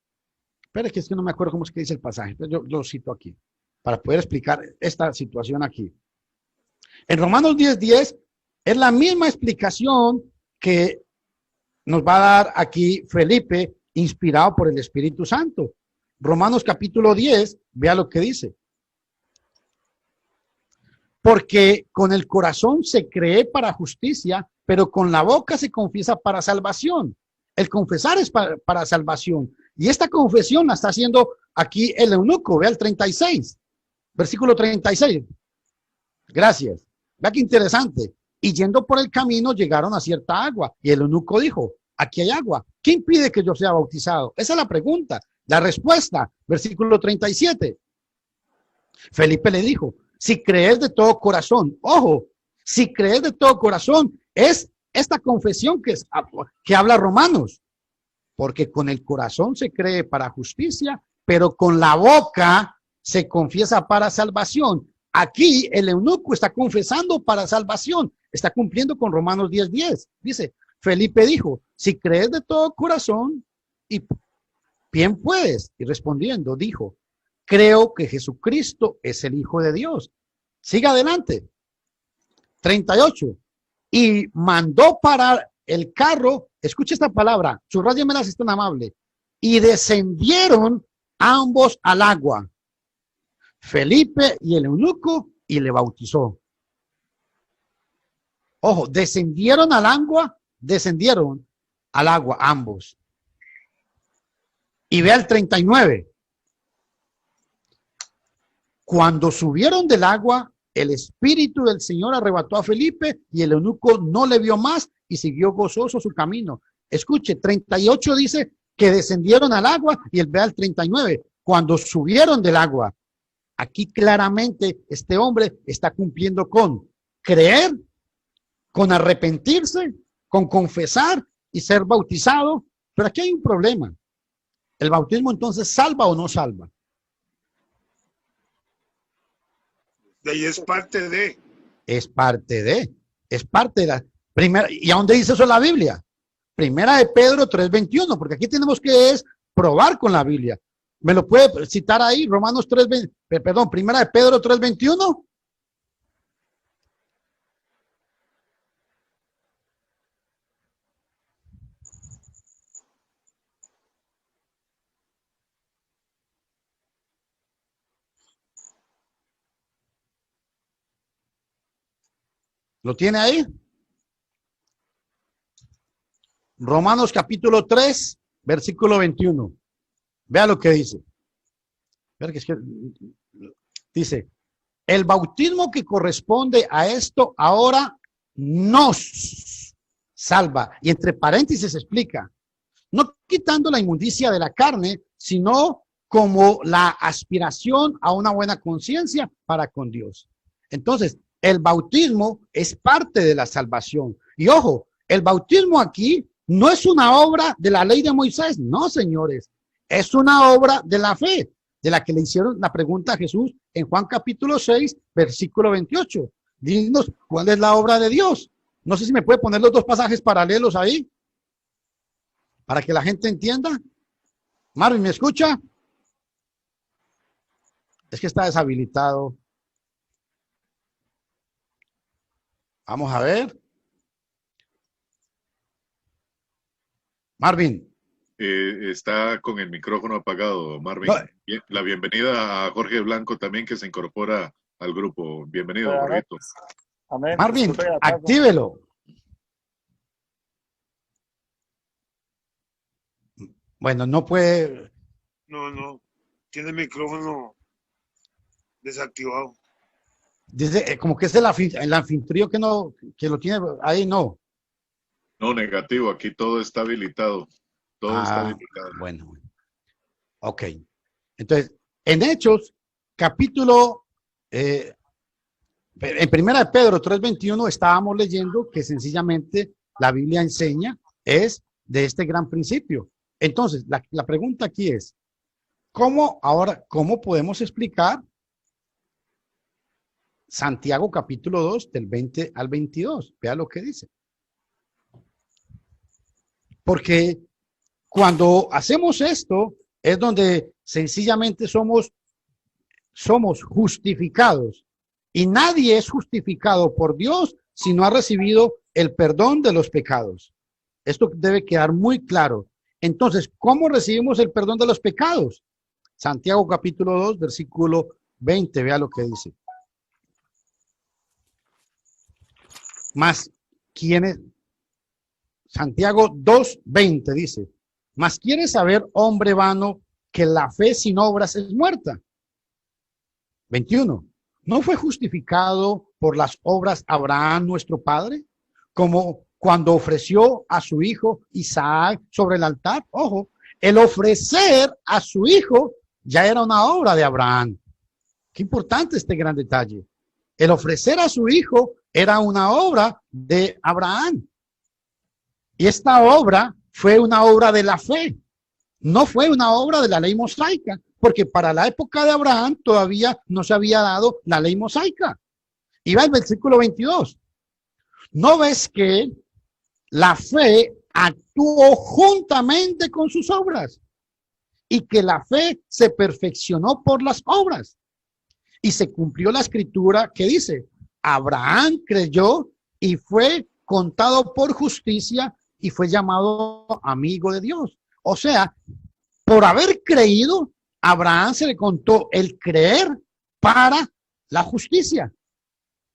espera que es que no me acuerdo cómo es que dice el pasaje, yo lo cito aquí, para poder explicar esta situación aquí. En Romanos 10:10 es la misma explicación que nos va a dar aquí Felipe, inspirado por el Espíritu Santo. Romanos capítulo 10, vea lo que dice. Porque con el corazón se cree para justicia, pero con la boca se confiesa para salvación. El confesar es para salvación. Y esta confesión la está haciendo aquí el eunuco. Vea el 36, versículo 36. Gracias. Vea qué interesante. Y yendo por el camino llegaron a cierta agua. Y el eunuco dijo, aquí hay agua. ¿Qué impide que yo sea bautizado? Esa es la pregunta. La respuesta, versículo 37. Felipe le dijo, si crees de todo corazón, ojo, si crees de todo corazón, es esta confesión que habla Romanos. Porque con el corazón se cree para justicia, pero con la boca se confiesa para salvación. Aquí el eunuco está confesando para salvación, está cumpliendo con Romanos 10:10. Dice, Felipe dijo, si crees de todo corazón, y bien puedes. Y respondiendo, dijo, creo que Jesucristo es el Hijo de Dios. Siga adelante. 38. Y mandó parar el carro, escuche esta palabra, subrayémela si es tan amable, y descendieron ambos al agua, Felipe y el eunuco, y le bautizó. Ojo, descendieron al agua ambos. Y vea el 39. Cuando subieron del agua, el Espíritu del Señor arrebató a Felipe y el eunuco no le vio más y siguió gozoso su camino. Escuche, 38 dice que descendieron al agua y vea el 39. Cuando subieron del agua, aquí claramente este hombre está cumpliendo con creer, con arrepentirse, con confesar y ser bautizado. Pero aquí hay un problema. ¿El bautismo entonces salva o no salva? De ahí es parte de. Es parte de la primera. ¿Y a dónde dice eso la Biblia? Primera de Pedro 3:21, porque aquí tenemos que probar con la Biblia. ¿Me lo puede citar ahí? Romanos 3:20, perdón, Primera de Pedro 3:21. ¿Lo tiene ahí? Romanos capítulo 3, versículo 21. Vea lo que dice. Dice, el bautismo que corresponde a esto ahora nos salva. Y entre paréntesis explica, no quitando la inmundicia de la carne, sino como la aspiración a una buena conciencia para con Dios. Entonces, el bautismo es parte de la salvación. Y ojo, el bautismo aquí no es una obra de la ley de Moisés. No, señores. Es una obra de la fe, de la que le hicieron la pregunta a Jesús en Juan capítulo 6, versículo 28. Dinos, ¿cuál es la obra de Dios? No sé si me puede poner los dos pasajes paralelos ahí, para que la gente entienda. Marvin, ¿me escucha? Es que está deshabilitado. Vamos a ver. Marvin. Está con el micrófono apagado, Marvin. No. La bienvenida a Jorge Blanco también, que se incorpora al grupo. Bienvenido, Jorgito. Amén. Marvin, actívelo. Bueno, no puede. No. Tiene el micrófono desactivado. Dice, como que es el anfitrión que lo tiene ahí, no. No, negativo. Aquí todo está habilitado. Todo está habilitado. Bueno. Ok. Entonces, en Hechos, capítulo, en Primera de Pedro 3:21 estábamos leyendo que sencillamente la Biblia enseña es de este gran principio. Entonces, la pregunta aquí es, ¿cómo podemos explicar Santiago capítulo 2 del 20 al 22? Vea lo que dice. Porque cuando hacemos esto es donde sencillamente somos justificados. Y nadie es justificado por Dios si no ha recibido el perdón de los pecados. Esto debe quedar muy claro. Entonces, ¿cómo recibimos el perdón de los pecados? Santiago capítulo 2, versículo 20, vea lo que dice. Más, ¿quién es? Santiago 2:20 dice, mas ¿quieres saber, hombre vano, que la fe sin obras es muerta? 21. ¿No fue justificado por las obras Abraham nuestro padre? Como cuando ofreció a su hijo Isaac sobre el altar. Ojo, el ofrecer a su hijo ya era una obra de Abraham. Qué importante este gran detalle. El ofrecer a su hijo era una obra de Abraham. Y esta obra fue una obra de la fe. No fue una obra de la ley mosaica, porque para la época de Abraham todavía no se había dado la ley mosaica. Y va el versículo 22. ¿No ves que la fe actuó juntamente con sus obras? Y que la fe se perfeccionó por las obras. Y se cumplió la escritura que dice, Abraham creyó y fue contado por justicia y fue llamado amigo de Dios. O sea, por haber creído, Abraham se le contó el creer para la justicia.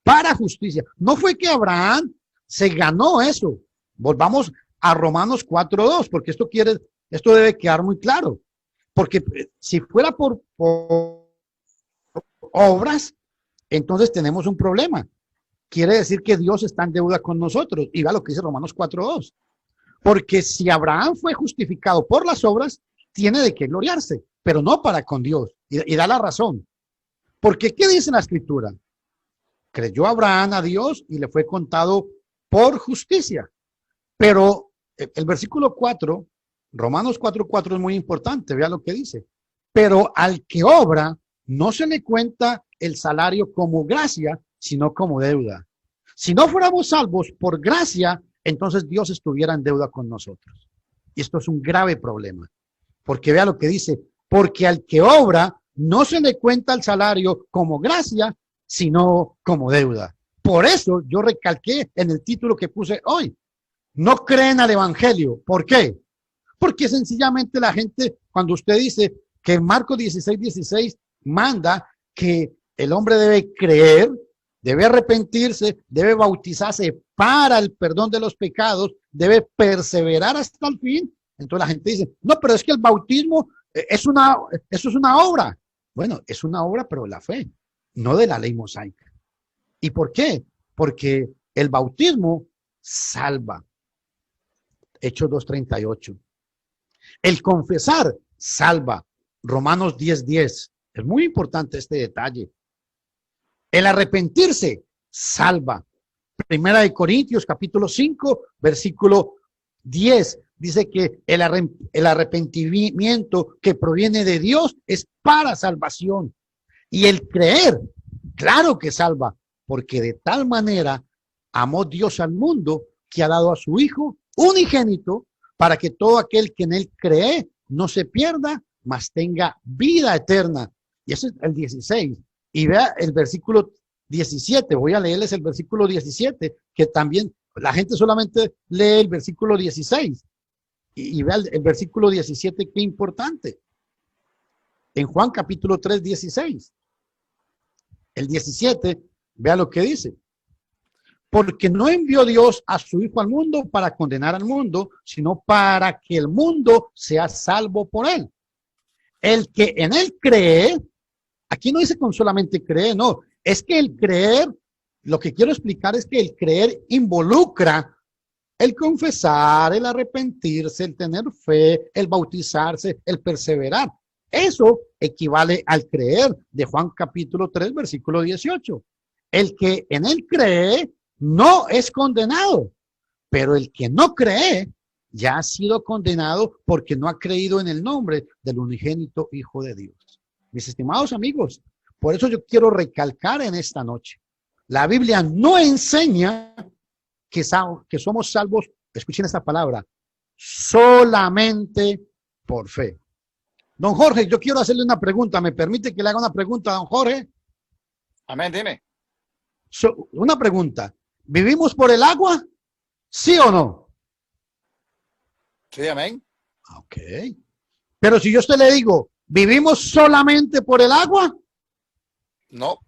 Para justicia. No fue que Abraham se ganó eso. Volvamos a Romanos 4:2, porque esto debe quedar muy claro. Porque si fuera por obras, entonces tenemos un problema. Quiere decir que Dios está en deuda con nosotros. Y vea lo que dice Romanos 4:2. Porque si Abraham fue justificado por las obras, tiene de qué gloriarse, pero no para con Dios. Y da la razón. Porque, ¿qué dice la escritura? Creyó Abraham a Dios y le fue contado por justicia. Pero el versículo 4, Romanos 4:4 es muy importante. Vea lo que dice. Pero al que obra, no se le cuenta el salario como gracia, sino como deuda. Si no fuéramos salvos por gracia, entonces Dios estuviera en deuda con nosotros. Y esto es un grave problema. Porque vea lo que dice, porque al que obra no se le cuenta el salario como gracia, sino como deuda. Por eso yo recalqué en el título que puse hoy, no creen al evangelio. ¿Por qué? Porque sencillamente la gente, cuando usted dice que en Marcos 16:16 manda que el hombre debe creer, debe arrepentirse, debe bautizarse para el perdón de los pecados, debe perseverar hasta el fin. Entonces la gente dice, no, pero es que el bautismo eso es una obra. Bueno, es una obra, pero de la fe, no de la ley mosaica. ¿Y por qué? Porque el bautismo salva. Hechos 2:38. El confesar salva. Romanos 10:10. Es muy importante este detalle. El arrepentirse salva. Primera de Corintios capítulo 5, versículo 10. Dice que el arrepentimiento que proviene de Dios es para salvación. Y el creer, claro que salva, porque de tal manera amó Dios al mundo que ha dado a su Hijo unigénito para que todo aquel que en él cree no se pierda, mas tenga vida eterna. Y ese es el 16. Y vea el versículo 17. Voy a leerles el versículo 17, que también la gente solamente lee el versículo 16. Y vea el versículo 17, qué importante. En Juan capítulo 3, 16. El 17, vea lo que dice. Porque no envió Dios a su Hijo al mundo para condenar al mundo, sino para que el mundo sea salvo por él. El que en él cree, aquí no dice con solamente creer, no, es que el creer, lo que quiero explicar es que el creer involucra el confesar, el arrepentirse, el tener fe, el bautizarse, el perseverar. Eso equivale al creer de Juan capítulo 3, versículo 18. El que en él cree no es condenado, pero el que no cree ya ha sido condenado porque no ha creído en el nombre del unigénito Hijo de Dios. Mis estimados amigos, por eso yo quiero recalcar en esta noche, la Biblia no enseña que somos salvos, escuchen esta palabra, solamente por fe. Don Jorge, yo quiero hacerle una pregunta. ¿Me permite que le haga una pregunta a don Jorge? Amén, dime. Una pregunta. ¿Vivimos por el agua? ¿Sí o no? Sí, amén. Ok. Pero si yo a usted le digo, ¿vivimos solamente por el agua? No.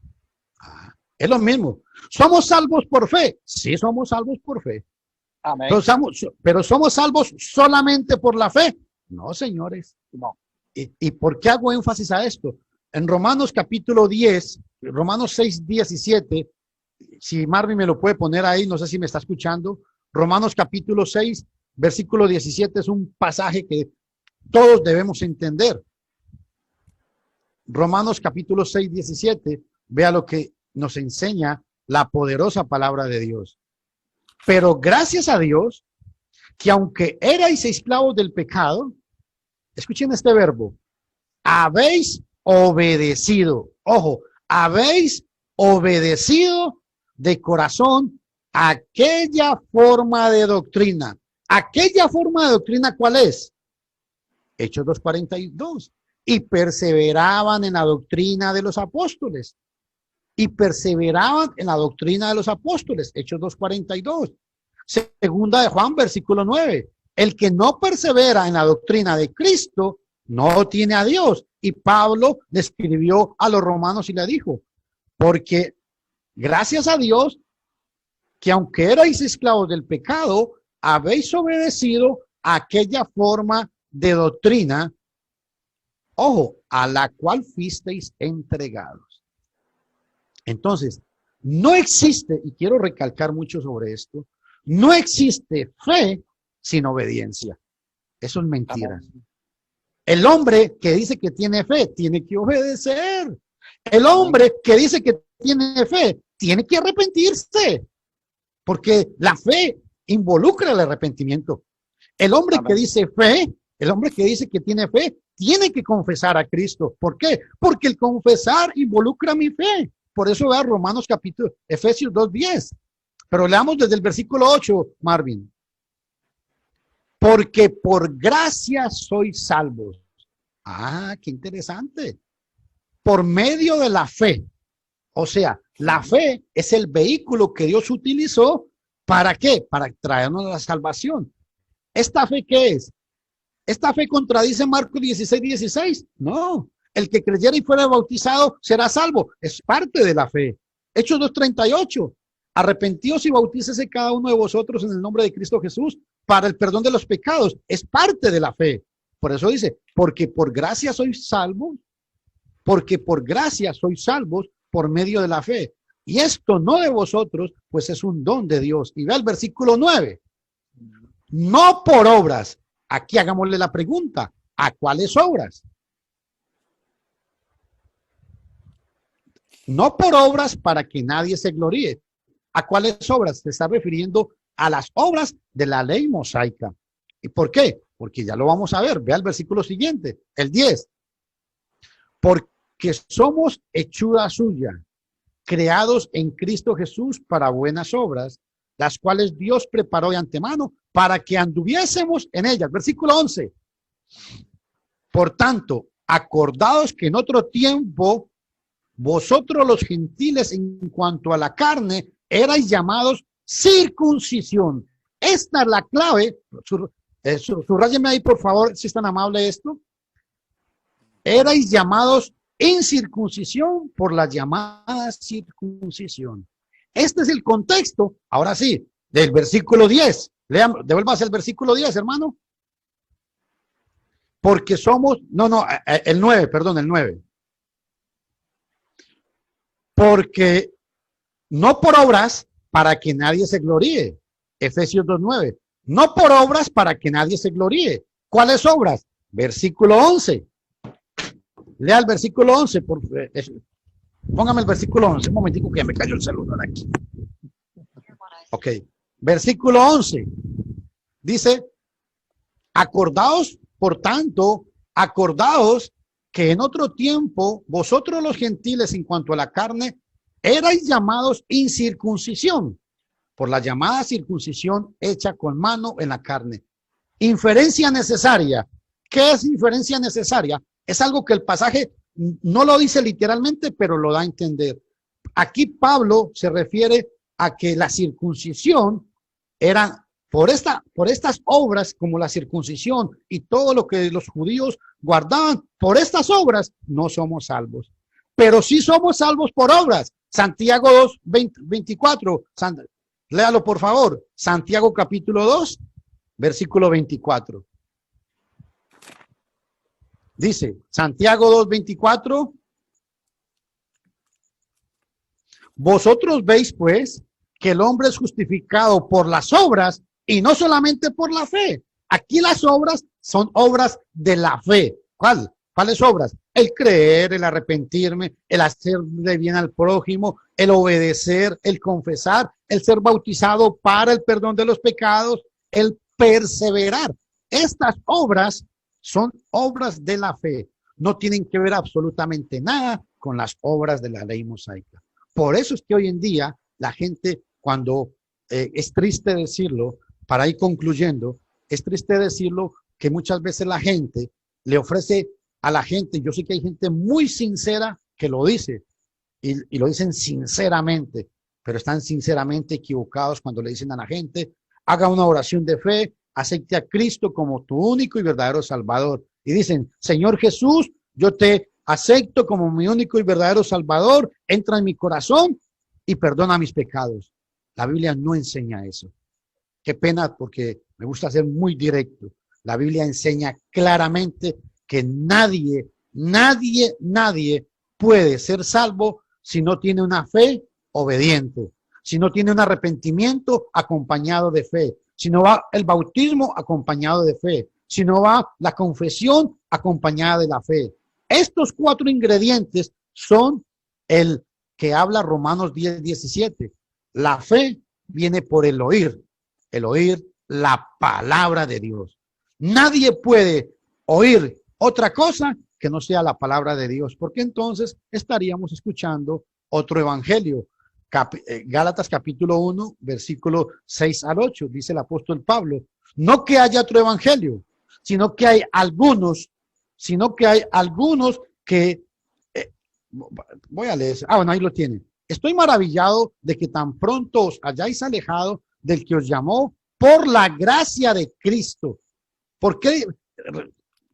Es lo mismo. ¿Somos salvos por fe? Sí, somos salvos por fe. Amén. Pero ¿somos salvos solamente por la fe? No, señores. No. ¿Y por qué hago énfasis a esto? En Romanos capítulo 10, Romanos 6, 17, si Marvin me lo puede poner ahí, no sé si me está escuchando. Romanos capítulo 6, versículo 17 es un pasaje que todos debemos entender. Romanos capítulo 6, 17, vea lo que nos enseña la poderosa palabra de Dios. Pero gracias a Dios, que aunque erais esclavos del pecado, escuchen este verbo, habéis obedecido. Ojo, habéis obedecido de corazón aquella forma de doctrina. ¿Aquella forma de doctrina cuál es? Hechos 2:42. Y perseveraban en la doctrina de los apóstoles. Y perseveraban en la doctrina de los apóstoles. Hechos 2:42. Segunda de Juan, versículo 9. El que no persevera en la doctrina de Cristo no tiene a Dios. Y Pablo le escribió a los romanos y le dijo, porque gracias a Dios que aunque erais esclavos del pecado, habéis obedecido a aquella forma de doctrina, ojo, a la cual fuisteis entregados. Entonces, no existe, y quiero recalcar mucho sobre esto, no existe fe sin obediencia. Eso es mentira. El hombre que dice que tiene fe, tiene que obedecer. El hombre que dice que tiene fe, tiene que arrepentirse. Porque la fe involucra el arrepentimiento. El hombre que dice fe, el hombre que dice que tiene fe, tiene que confesar a Cristo. ¿Por qué? Porque el confesar involucra mi fe. Por eso vea Romanos capítulo, Efesios 2:10. Pero leamos desde el versículo 8, Marvin. Porque por gracia sois salvos. Ah, qué interesante. Por medio de la fe. O sea, la fe es el vehículo que Dios utilizó. ¿Para qué? Para traernos la salvación. ¿Esta fe qué es? ¿Esta fe contradice Marcos 16:16? No. El que creyera y fuera bautizado será salvo. Es parte de la fe. Hechos 2:38. Arrepentíos y bautícese cada uno de vosotros en el nombre de Cristo Jesús para el perdón de los pecados. Es parte de la fe. Por eso dice, porque por gracia sois salvos, porque por gracia sois salvos por medio de la fe. Y esto no de vosotros, pues es un don de Dios. Y vea el versículo 9. No por obras. Aquí hagámosle la pregunta. ¿A cuáles obras? No por obras para que nadie se gloríe. ¿A cuáles obras? Se está refiriendo a las obras de la ley mosaica. ¿Y por qué? Porque ya lo vamos a ver. Vea el versículo siguiente, el 10. Porque somos hechura suya, creados en Cristo Jesús para buenas obras, las cuales Dios preparó de antemano para que anduviésemos en ellas. Versículo 11. Por tanto, acordaos que en otro tiempo vosotros los gentiles en cuanto a la carne erais llamados circuncisión. Esta es la clave. Subrayeme ahí, por favor, si es tan amable esto. Erais llamados incircuncisión por la llamada circuncisión. Este es el contexto, ahora sí, del versículo 10. Lean, devuélvase el versículo 10, hermano. Porque somos, el 9, perdón, el 9. Porque no por obras para que nadie se gloríe. Efesios 2:9. No por obras para que nadie se gloríe. ¿Cuáles obras? Versículo 11. Lea el versículo 11. Póngame el versículo 11. Un momentico que me cayó el celular aquí. Ok. Versículo 11. Dice, acordaos, por tanto, acordaos que en otro tiempo vosotros los gentiles en cuanto a la carne erais llamados incircuncisión por la llamada circuncisión hecha con mano en la carne. Inferencia necesaria. ¿Qué es inferencia necesaria? Es algo que el pasaje no lo dice literalmente, pero lo da a entender. Aquí Pablo se refiere a que la circuncisión era por estas obras, como la circuncisión y todo lo que los judíos guardaban, por estas obras no somos salvos. Pero sí somos salvos por obras. Santiago 2, 24. Léalo, por favor. Santiago capítulo 2, versículo 24. Dice, Santiago 2, 24. Vosotros veis, pues, que el hombre es justificado por las obras y no solamente por la fe. Aquí las obras son obras de la fe. ¿Cuáles obras? El creer, el arrepentirme, el hacerle bien al prójimo, el obedecer, el confesar, el ser bautizado para el perdón de los pecados, el perseverar. Estas obras son obras de la fe. No tienen que ver absolutamente nada con las obras de la ley mosaica. Por eso es que hoy en día la gente, cuando es triste decirlo, para ir concluyendo, es triste decirlo que muchas veces la gente le ofrece a la gente, yo sé que hay gente muy sincera que lo dice, y lo dicen sinceramente, pero están sinceramente equivocados cuando le dicen a la gente, haga una oración de fe, acepte a Cristo como tu único y verdadero Salvador. Y dicen, Señor Jesús, yo te acepto como mi único y verdadero Salvador, entra en mi corazón y perdona mis pecados. La Biblia no enseña eso. Qué pena, porque me gusta ser muy directo. La Biblia enseña claramente que nadie puede ser salvo si no tiene una fe obediente, si no tiene un arrepentimiento acompañado de fe, si no va el bautismo acompañado de fe, si no va la confesión acompañada de la fe. Estos 4 ingredientes son el que habla Romanos 10:17. La fe viene por el oír la palabra de Dios. Nadie puede oír otra cosa que no sea la palabra de Dios, porque entonces estaríamos escuchando otro evangelio. Gálatas capítulo 1, versículo 6 al 8, dice el apóstol Pablo, no que haya otro evangelio, sino que hay algunos que, voy a leer, bueno, ahí lo tienen. Estoy maravillado de que tan pronto os hayáis alejado del que os llamó por la gracia de Cristo. ¿Por qué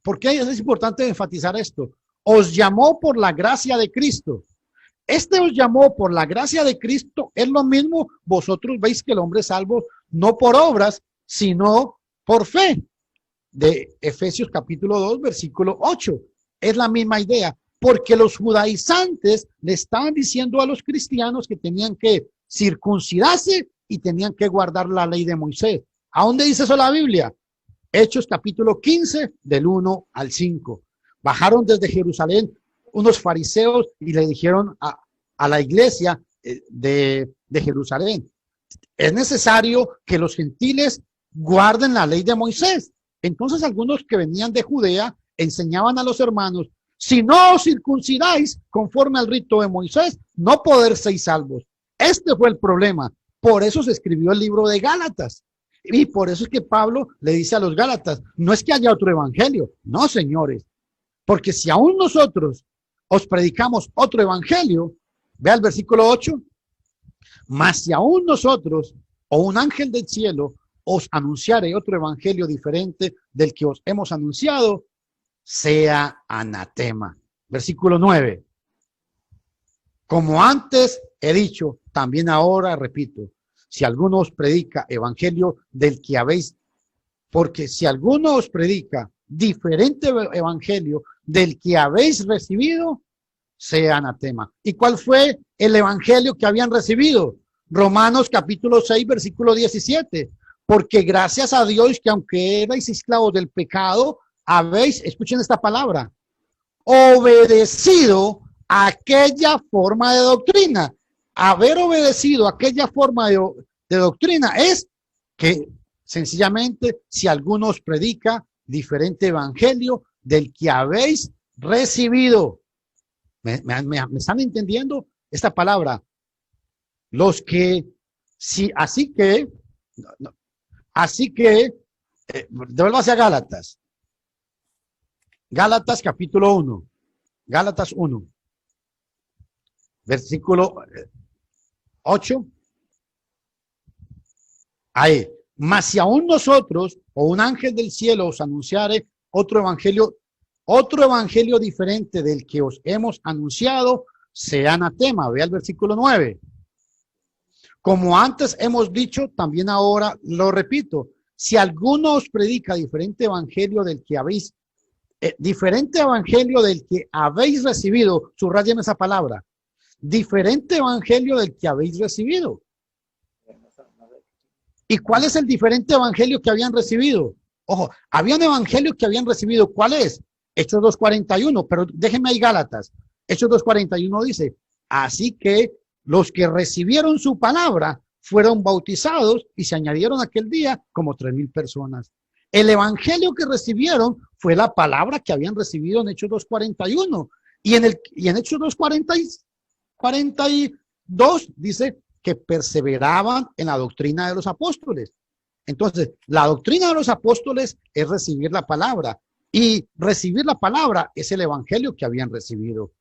es importante enfatizar esto? Os llamó por la gracia de Cristo. Este os llamó por la gracia de Cristo es lo mismo. Vosotros veis que el hombre es salvo no por obras, sino por fe. De Efesios capítulo 2, versículo 8. Es la misma idea, porque los judaizantes le estaban diciendo a los cristianos que tenían que circuncidarse y tenían que guardar la ley de Moisés. ¿A dónde dice eso la Biblia? Hechos capítulo 15, del 1 al 5. Bajaron desde Jerusalén unos fariseos y le dijeron a la iglesia de Jerusalén, es necesario que los gentiles guarden la ley de Moisés. Entonces algunos que venían de Judea enseñaban a los hermanos, si no os circuncidáis conforme al rito de Moisés, no poder ser salvos. Este fue el problema. Por eso se escribió el libro de Gálatas. Y por eso es que Pablo le dice a los Gálatas, no es que haya otro evangelio. No, señores. Porque si aún nosotros os predicamos otro evangelio, vea el versículo 8, mas si aún nosotros o un ángel del cielo os anunciare otro evangelio diferente del que os hemos anunciado, sea anatema. Versículo 9. Como antes he dicho, también ahora repito, si alguno os predica evangelio del que habéis, porque si alguno os predica diferente evangelio del que habéis recibido, sea anatema. ¿Y cuál fue el evangelio que habían recibido? Romanos capítulo 6, versículo 17. Porque gracias a Dios que aunque erais esclavos del pecado, habéis, escuchen esta palabra, obedecido a aquella forma de doctrina. Haber obedecido a aquella forma de doctrina es que sencillamente si alguno os predica diferente evangelio del que habéis recibido. ¿Me están entendiendo esta palabra? Los que, sí, así que, devuélvase a Gálatas. Gálatas capítulo 1. Gálatas 1. Versículo 8. Ahí. Mas si aún nosotros o un ángel del cielo os anunciare otro evangelio diferente del que os hemos anunciado, sea anatema. Vea el versículo 9. Como antes hemos dicho, también ahora lo repito. Si alguno os predica diferente evangelio del que habéis recibido, subrayen esa palabra, diferente evangelio del que habéis recibido. ¿Y cuál es el diferente evangelio que habían recibido? Ojo, había un evangelio que habían recibido. ¿Cuál es? Hechos 2:41, pero déjenme ahí Gálatas. Hechos 2:41 dice, así que los que recibieron su palabra fueron bautizados y se añadieron aquel día como 3,000 personas. El evangelio que recibieron fue la palabra que habían recibido en Hechos 2:41. Y en Hechos 2:42 dice que perseveraban en la doctrina de los apóstoles. Entonces, la doctrina de los apóstoles es recibir la palabra. Y recibir la palabra es el evangelio que habían recibido.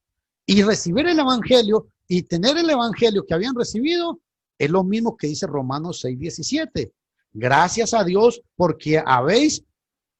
Y recibir el evangelio y tener el evangelio que habían recibido es lo mismo que dice Romanos 6:17. Gracias a Dios porque habéis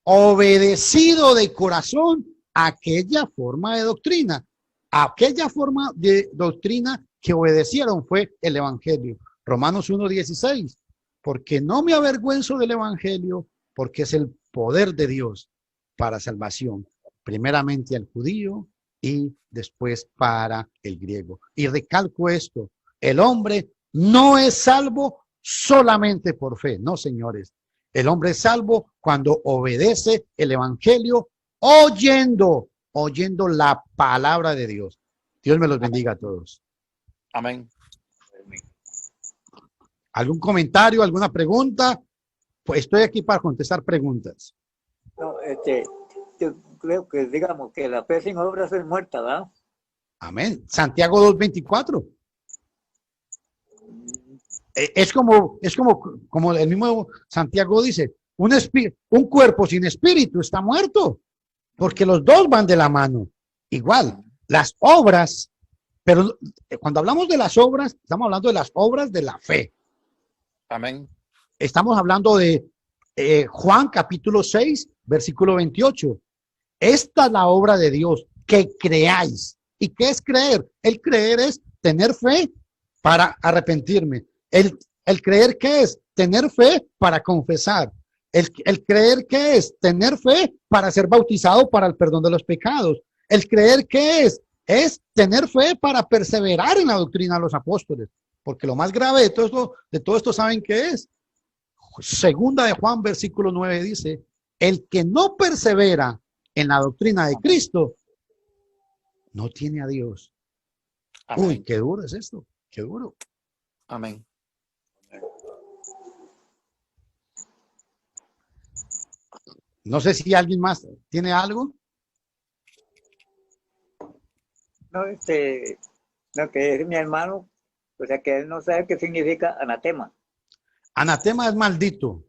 obedecido de corazón aquella forma de doctrina. Aquella forma de doctrina que obedecieron fue el evangelio. Romanos 1:16. Porque no me avergüenzo del evangelio, porque es el poder de Dios para salvación, primeramente al judío y después para el griego. Y recalco esto, el hombre no es salvo solamente por fe, no señores. El hombre es salvo cuando obedece el evangelio oyendo la palabra de Dios. Dios me los bendiga a todos. Amén. ¿Algún comentario, alguna pregunta? Pues estoy aquí para contestar preguntas. No, yo creo que digamos que la fe sin obras es muerta, ¿verdad? Amén. Santiago 2:24. Es como el mismo Santiago dice, un cuerpo sin espíritu está muerto, porque los dos van de la mano. Igual, las obras, pero cuando hablamos de las obras, estamos hablando de las obras de la fe. Amén. Estamos hablando de Juan capítulo 6, versículo 28. Esta es la obra de Dios, que creáis. ¿Y qué es creer? El creer es tener fe para arrepentirme. El creer, ¿qué es? Tener fe para confesar. El creer, ¿qué es? Tener fe para ser bautizado para el perdón de los pecados. El creer, ¿qué es? Es tener fe para perseverar en la doctrina de los apóstoles. Porque lo más grave de todo esto, ¿saben qué es? Segunda de Juan, versículo 9 dice, el que no persevera en la doctrina de Cristo, no tiene a Dios. Amén. Uy, qué duro es esto, qué duro. Amén. No sé si alguien más tiene algo. No, lo que es mi hermano, o sea que él no sabe qué significa anatema. Anatema es maldito.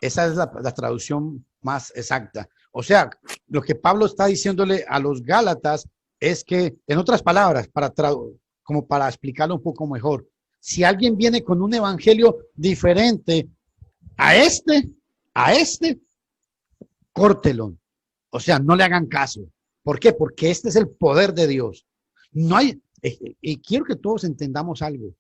Esa es la traducción más exacta. O sea, lo que Pablo está diciéndole a los Gálatas es que, en otras palabras, como para explicarlo un poco mejor, si alguien viene con un evangelio diferente a este, córtelo. O sea, no le hagan caso. ¿Por qué? Porque este es el poder de Dios. No hay, y quiero que todos entendamos algo.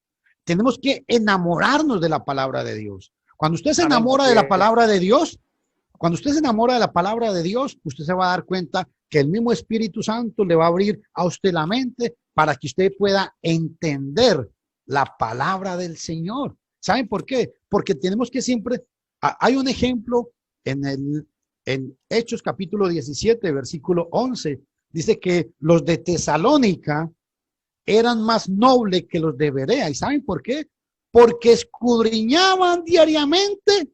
Tenemos que enamorarnos de la palabra de Dios. Cuando usted se enamora de la palabra de Dios, usted se va a dar cuenta que el mismo Espíritu Santo le va a abrir a usted la mente para que usted pueda entender la palabra del Señor. ¿Saben por qué? Porque tenemos que siempre, hay un ejemplo en Hechos capítulo 17, versículo 11, dice que los de Tesalónica eran más nobles que los de Berea. ¿Y saben por qué? Porque escudriñaban diariamente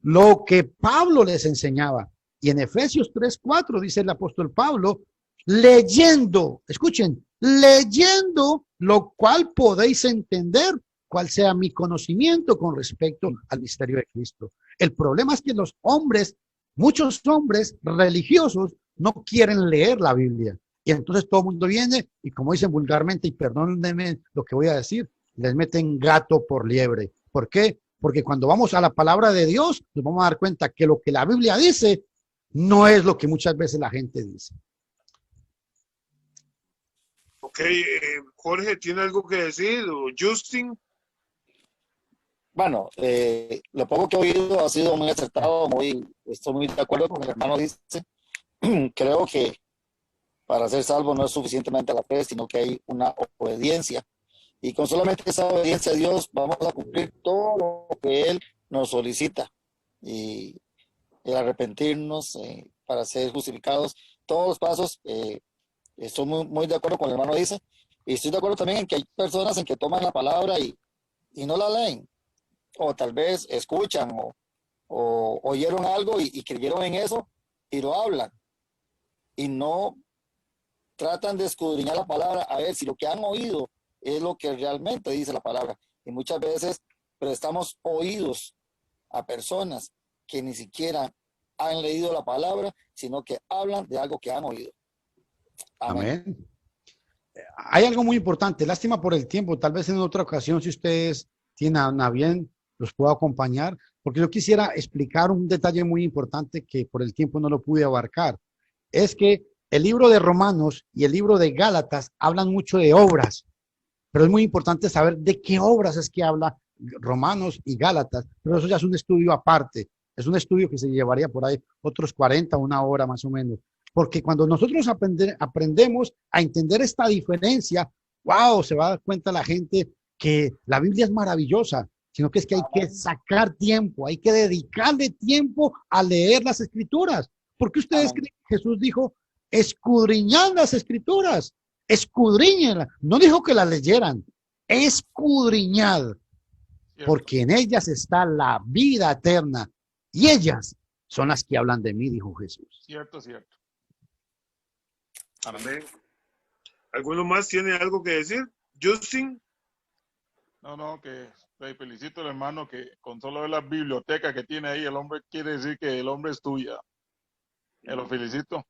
lo que Pablo les enseñaba. Y en Efesios 3:4 dice el apóstol Pablo, leyendo, escuchen, leyendo lo cual podéis entender cuál sea mi conocimiento con respecto al misterio de Cristo. El problema es que muchos hombres religiosos no quieren leer la Biblia. Y entonces todo el mundo viene y, como dicen vulgarmente, y perdónenme lo que voy a decir, les meten gato por liebre. ¿Por qué? Porque cuando vamos a la palabra de Dios, nos vamos a dar cuenta que lo que la Biblia dice no es lo que muchas veces la gente dice. Ok, Jorge, ¿tiene algo que decir? ¿O Justin? Bueno, lo poco que he oído ha sido muy acertado, estoy muy de acuerdo con el hermano dice. Creo que para ser salvo no es suficientemente la fe, sino que hay una obediencia. Y con solamente esa obediencia a Dios vamos a cumplir todo lo que Él nos solicita. Y el arrepentirnos para ser justificados, todos los pasos, estoy muy de acuerdo con el hermano dice. Y estoy de acuerdo también en que hay personas en que toman la palabra y no la leen. O tal vez escuchan o oyeron algo y creyeron en eso y lo hablan. Y no tratan de escudriñar la palabra a ver si lo que han oído es lo que realmente dice la palabra. Y muchas veces prestamos oídos a personas que ni siquiera han leído la palabra, sino que hablan de algo que han oído. Amén. Amén. Hay algo muy importante, lástima por el tiempo, tal vez en otra ocasión, si ustedes tienen a bien, los puedo acompañar, porque yo quisiera explicar un detalle muy importante que por el tiempo no lo pude abarcar. Es que el libro de Romanos y el libro de Gálatas hablan mucho de obras, pero es muy importante saber de qué obras es que habla Romanos y Gálatas, pero eso ya es un estudio aparte, es un estudio que se llevaría por ahí otros 40, una hora más o menos, porque cuando nosotros aprendemos a entender esta diferencia, wow, se va a dar cuenta la gente que la Biblia es maravillosa, sino que es que hay que sacar tiempo, hay que dedicarle tiempo a leer las Escrituras. ¿Por qué ustedes creen que Jesús dijo, escudriñad las Escrituras? Escudriñenlas. No dijo que las leyeran, escudriñad, porque en ellas está la vida eterna y ellas son las que hablan de mí, dijo Jesús. Cierto. Amén. ¿Alguno más tiene algo que decir? Justin. No, que te felicito al hermano que con solo ver la biblioteca que tiene ahí, el hombre quiere decir que el hombre es tuya. Me lo felicito.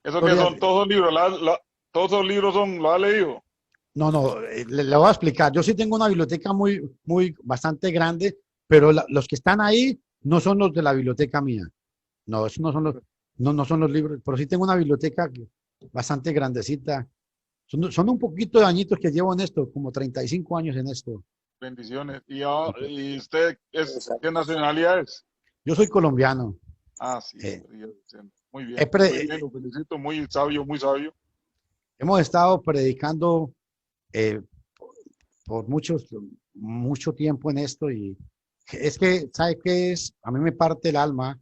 ¿Eso que son todos los libros? ¿Todos los libros lo ha leído? No, le voy a explicar. Yo sí tengo una biblioteca bastante grande, pero los que están ahí no son los de la biblioteca mía. No, esos no son los libros, pero sí tengo una biblioteca bastante grandecita. Son un poquito de añitos que llevo en esto, como 35 años en esto. Bendiciones. ¿Y usted qué nacionalidad es? Yo soy colombiano. Ah, sí. Muy bien. Lo felicito, muy sabio. Hemos estado predicando por mucho tiempo en esto y es que, ¿sabe qué es? A mí me parte el alma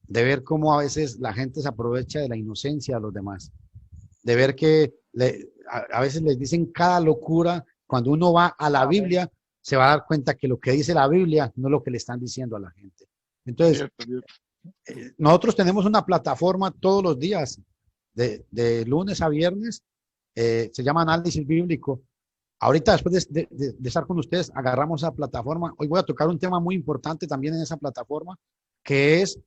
de ver cómo a veces la gente se aprovecha de la inocencia de los demás, de ver que a veces les dicen cada locura. Cuando uno va a la Biblia, se va a dar cuenta que lo que dice la Biblia no es lo que le están diciendo a la gente. Entonces, nosotros tenemos una plataforma todos los días, de lunes a viernes, se llama Análisis Bíblico. Ahorita, después de estar con ustedes, agarramos esa plataforma. Hoy voy a tocar un tema muy importante también en esa plataforma, que es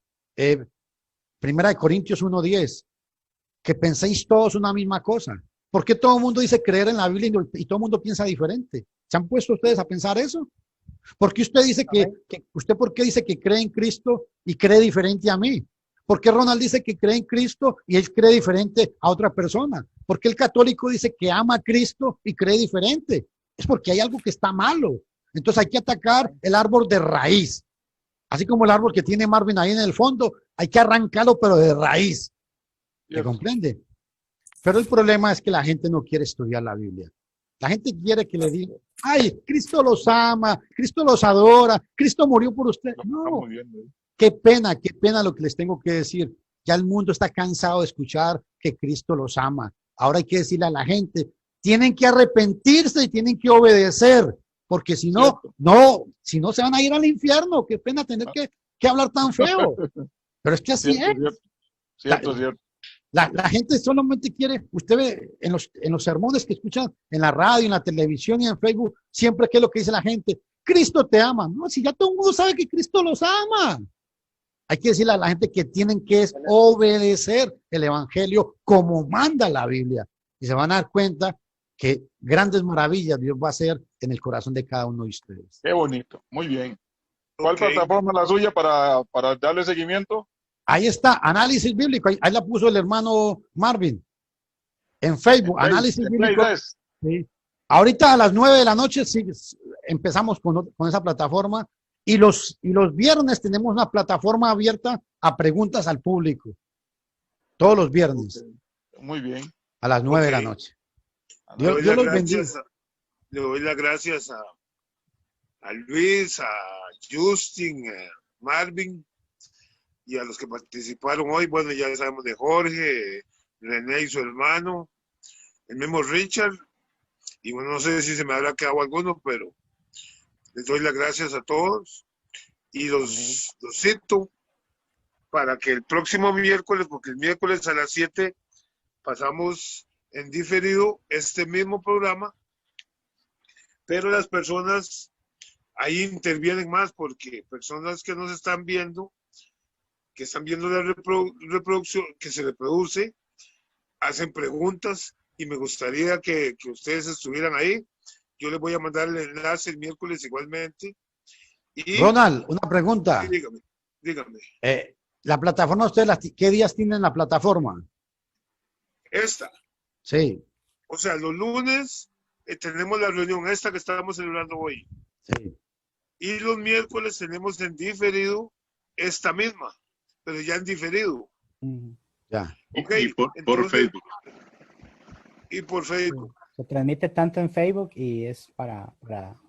Primera de Corintios 1:10, que penséis todos una misma cosa. ¿Por qué todo el mundo dice creer en la Biblia y todo el mundo piensa diferente? ¿Se han puesto ustedes a pensar eso? ¿Por qué usted dice usted por qué dice que cree en Cristo y cree diferente a mí? ¿Por qué Ronald dice que cree en Cristo y él cree diferente a otra persona? ¿Por qué el católico dice que ama a Cristo y cree diferente? Es porque hay algo que está malo. Entonces hay que atacar el árbol de raíz. Así como el árbol que tiene Marvin ahí en el fondo, hay que arrancarlo, pero de raíz. ¿Se comprende? Pero el problema es que la gente no quiere estudiar la Biblia. La gente quiere que le diga, ay, Cristo los ama, Cristo los adora, Cristo murió por usted. No, qué pena lo que les tengo que decir. Ya el mundo está cansado de escuchar que Cristo los ama. Ahora hay que decirle a la gente, tienen que arrepentirse y tienen que obedecer, porque si no, si no se van a ir al infierno. Qué pena tener que hablar tan feo. Pero es que así es. Cierto. La gente solamente quiere, usted ve en los sermones que escuchan en la radio, en la televisión y en Facebook, siempre que es lo que dice la gente, Cristo te ama. No, si ya todo el mundo sabe que Cristo los ama. Hay que decirle a la gente que tienen que obedecer el evangelio como manda la Biblia. Y se van a dar cuenta que grandes maravillas Dios va a hacer en el corazón de cada uno de ustedes. Qué bonito, muy bien. ¿Cuál plataforma es la suya para darle seguimiento? Ahí está, Análisis Bíblico. Ahí la puso el hermano Marvin. En Facebook, Análisis Bíblico. Sí. Ahorita a las 9 de la noche sí, empezamos con esa plataforma. Y los viernes tenemos una plataforma abierta a preguntas al público. Todos los viernes. Muy bien. A las 9 de la noche. Dios los bendiga. Le doy las gracias a Luis, a Justin, a Marvin y a los que participaron hoy. Bueno, ya sabemos de Jorge, René y su hermano, el mismo Richard. Y bueno, no sé si se me habrá quedado alguno, pero les doy las gracias a todos y los cito para que el próximo miércoles, porque el miércoles a las 7 pasamos en diferido este mismo programa, pero las personas ahí intervienen más porque personas que nos están viendo, que están viendo la reproducción, que se reproduce, hacen preguntas y me gustaría que ustedes estuvieran ahí. Yo les voy a mandar el enlace el miércoles igualmente. Y, Ronald, una pregunta. Sí, dígame. La plataforma, ¿ustedes qué días tienen la plataforma? Esta. Sí. O sea, los lunes tenemos la reunión esta que estamos celebrando hoy. Sí. Y los miércoles tenemos en diferido esta misma, pero ya en diferido. Ya. Okay. Y por Facebook. Y por Facebook. Se transmite tanto en Facebook y es para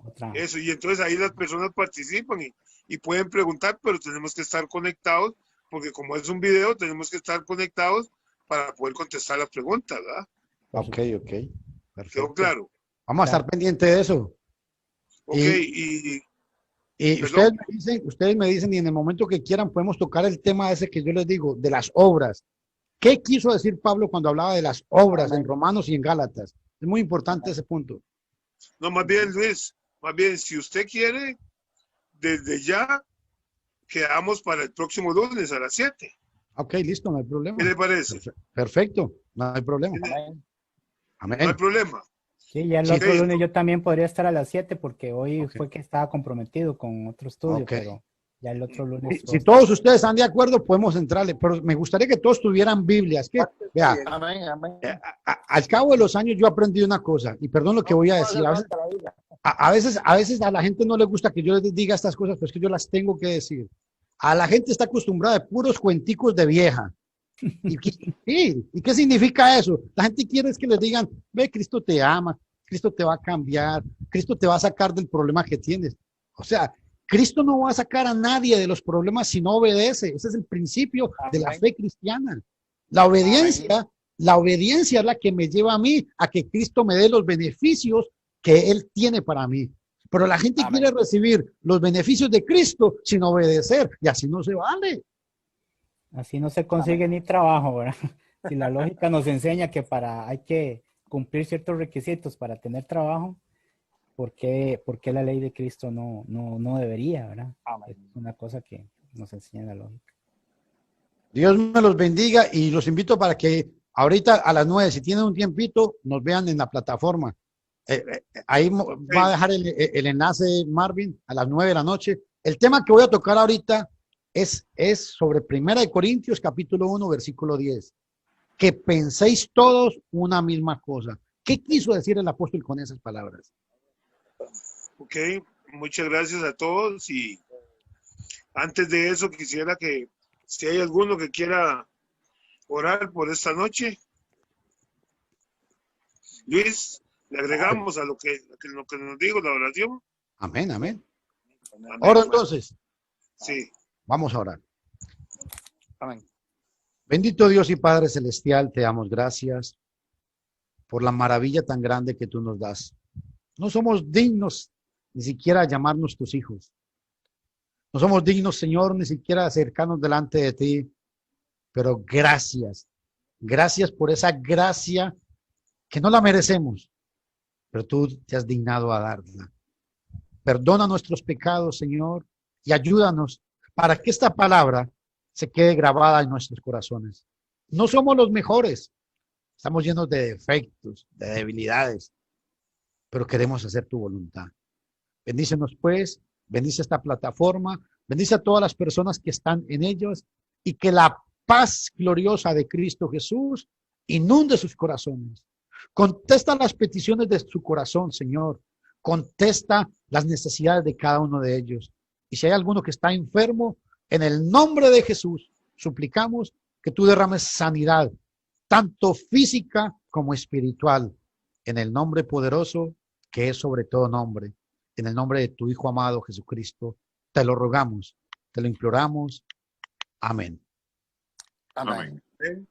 otra. Eso, y entonces ahí las personas participan y pueden preguntar, pero tenemos que estar conectados, porque como es un video, tenemos que estar conectados para poder contestar las preguntas, ¿verdad? Ok. Perfecto. ¿Quedó claro? Vamos a estar pendientes de eso. Ok, y ustedes me dicen, y en el momento que quieran podemos tocar el tema ese que yo les digo, de las obras. ¿Qué quiso decir Pablo cuando hablaba de las obras en Romanos y en Gálatas? Es muy importante ese punto. No, más bien, Luis, si usted quiere, desde ya quedamos para el próximo lunes a las 7. Ok, listo, no hay problema. ¿Qué le parece? Perfecto, no hay problema. Amén. No hay problema. Sí, ya el otro lunes yo también podría estar a las 7 porque hoy fue que estaba comprometido con otro estudio, pero ya el otro lunes. Si todos ustedes están de acuerdo, podemos entrarle, pero me gustaría que todos tuvieran Biblias. Que, vea, al cabo de los años yo aprendí una cosa, y perdón lo que voy a decir. A veces a la gente no le gusta que yo les diga estas cosas, pero es que yo las tengo que decir. A la gente está acostumbrada de puros cuenticos de vieja. ¿Y qué significa eso? La gente quiere es que les digan, ve, Cristo te ama, Cristo te va a cambiar, Cristo te va a sacar del problema que tienes. O sea, Cristo no va a sacar a nadie de los problemas si no obedece. Ese es el principio de la fe cristiana. La obediencia es la que me lleva a mí a que Cristo me dé los beneficios que Él tiene para mí. Pero la gente quiere recibir los beneficios de Cristo sin obedecer, y así no se vale. Así no se consigue ni trabajo, ¿verdad? Si la lógica nos enseña que hay que cumplir ciertos requisitos para tener trabajo, ¿por qué la ley de Cristo no debería, verdad? Es una cosa que nos enseña la lógica. Dios me los bendiga y los invito para que ahorita a las 9, si tienen un tiempito, nos vean en la plataforma. Ahí va a dejar el enlace Marvin a las 9 de la noche. El tema que voy a tocar ahorita es sobre 1 Corintios capítulo 1 versículo 10. Que penséis todos una misma cosa. ¿Qué quiso decir el apóstol con esas palabras? Ok, muchas gracias a todos y antes de eso quisiera que si hay alguno que quiera orar por esta noche, Luis, le agregamos a lo que nos dijo la oración. Amén, amén. Amén. Oro entonces. Sí. Vamos a orar. Amén. Bendito Dios y Padre Celestial, te damos gracias por la maravilla tan grande que tú nos das. No somos dignos ni siquiera llamarnos tus hijos. No somos dignos, Señor, ni siquiera acercarnos delante de ti. Pero gracias. Gracias por esa gracia que no la merecemos, pero tú te has dignado a darla. Perdona nuestros pecados, Señor, y ayúdanos para que esta palabra se quede grabada en nuestros corazones. No somos los mejores. Estamos llenos de defectos, de debilidades, pero queremos hacer tu voluntad. Bendícenos pues, bendice esta plataforma, bendice a todas las personas que están en ellos y que la paz gloriosa de Cristo Jesús inunde sus corazones. Contesta las peticiones de su corazón, Señor. Contesta las necesidades de cada uno de ellos. Y si hay alguno que está enfermo, en el nombre de Jesús, suplicamos que tú derrames sanidad, tanto física como espiritual, en el nombre poderoso que es sobre todo nombre, en el nombre de tu Hijo amado Jesucristo. Te lo rogamos, te lo imploramos. Amén. Amén. Amén.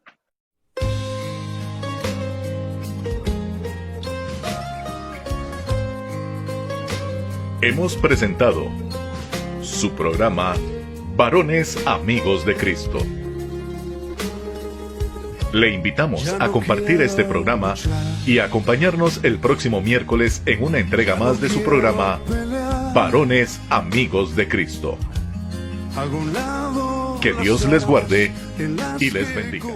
Hemos presentado su programa Varones Amigos de Cristo. Le invitamos a compartir este programa y a acompañarnos el próximo miércoles en una entrega más de su programa Varones Amigos de Cristo. Que Dios les guarde y les bendiga.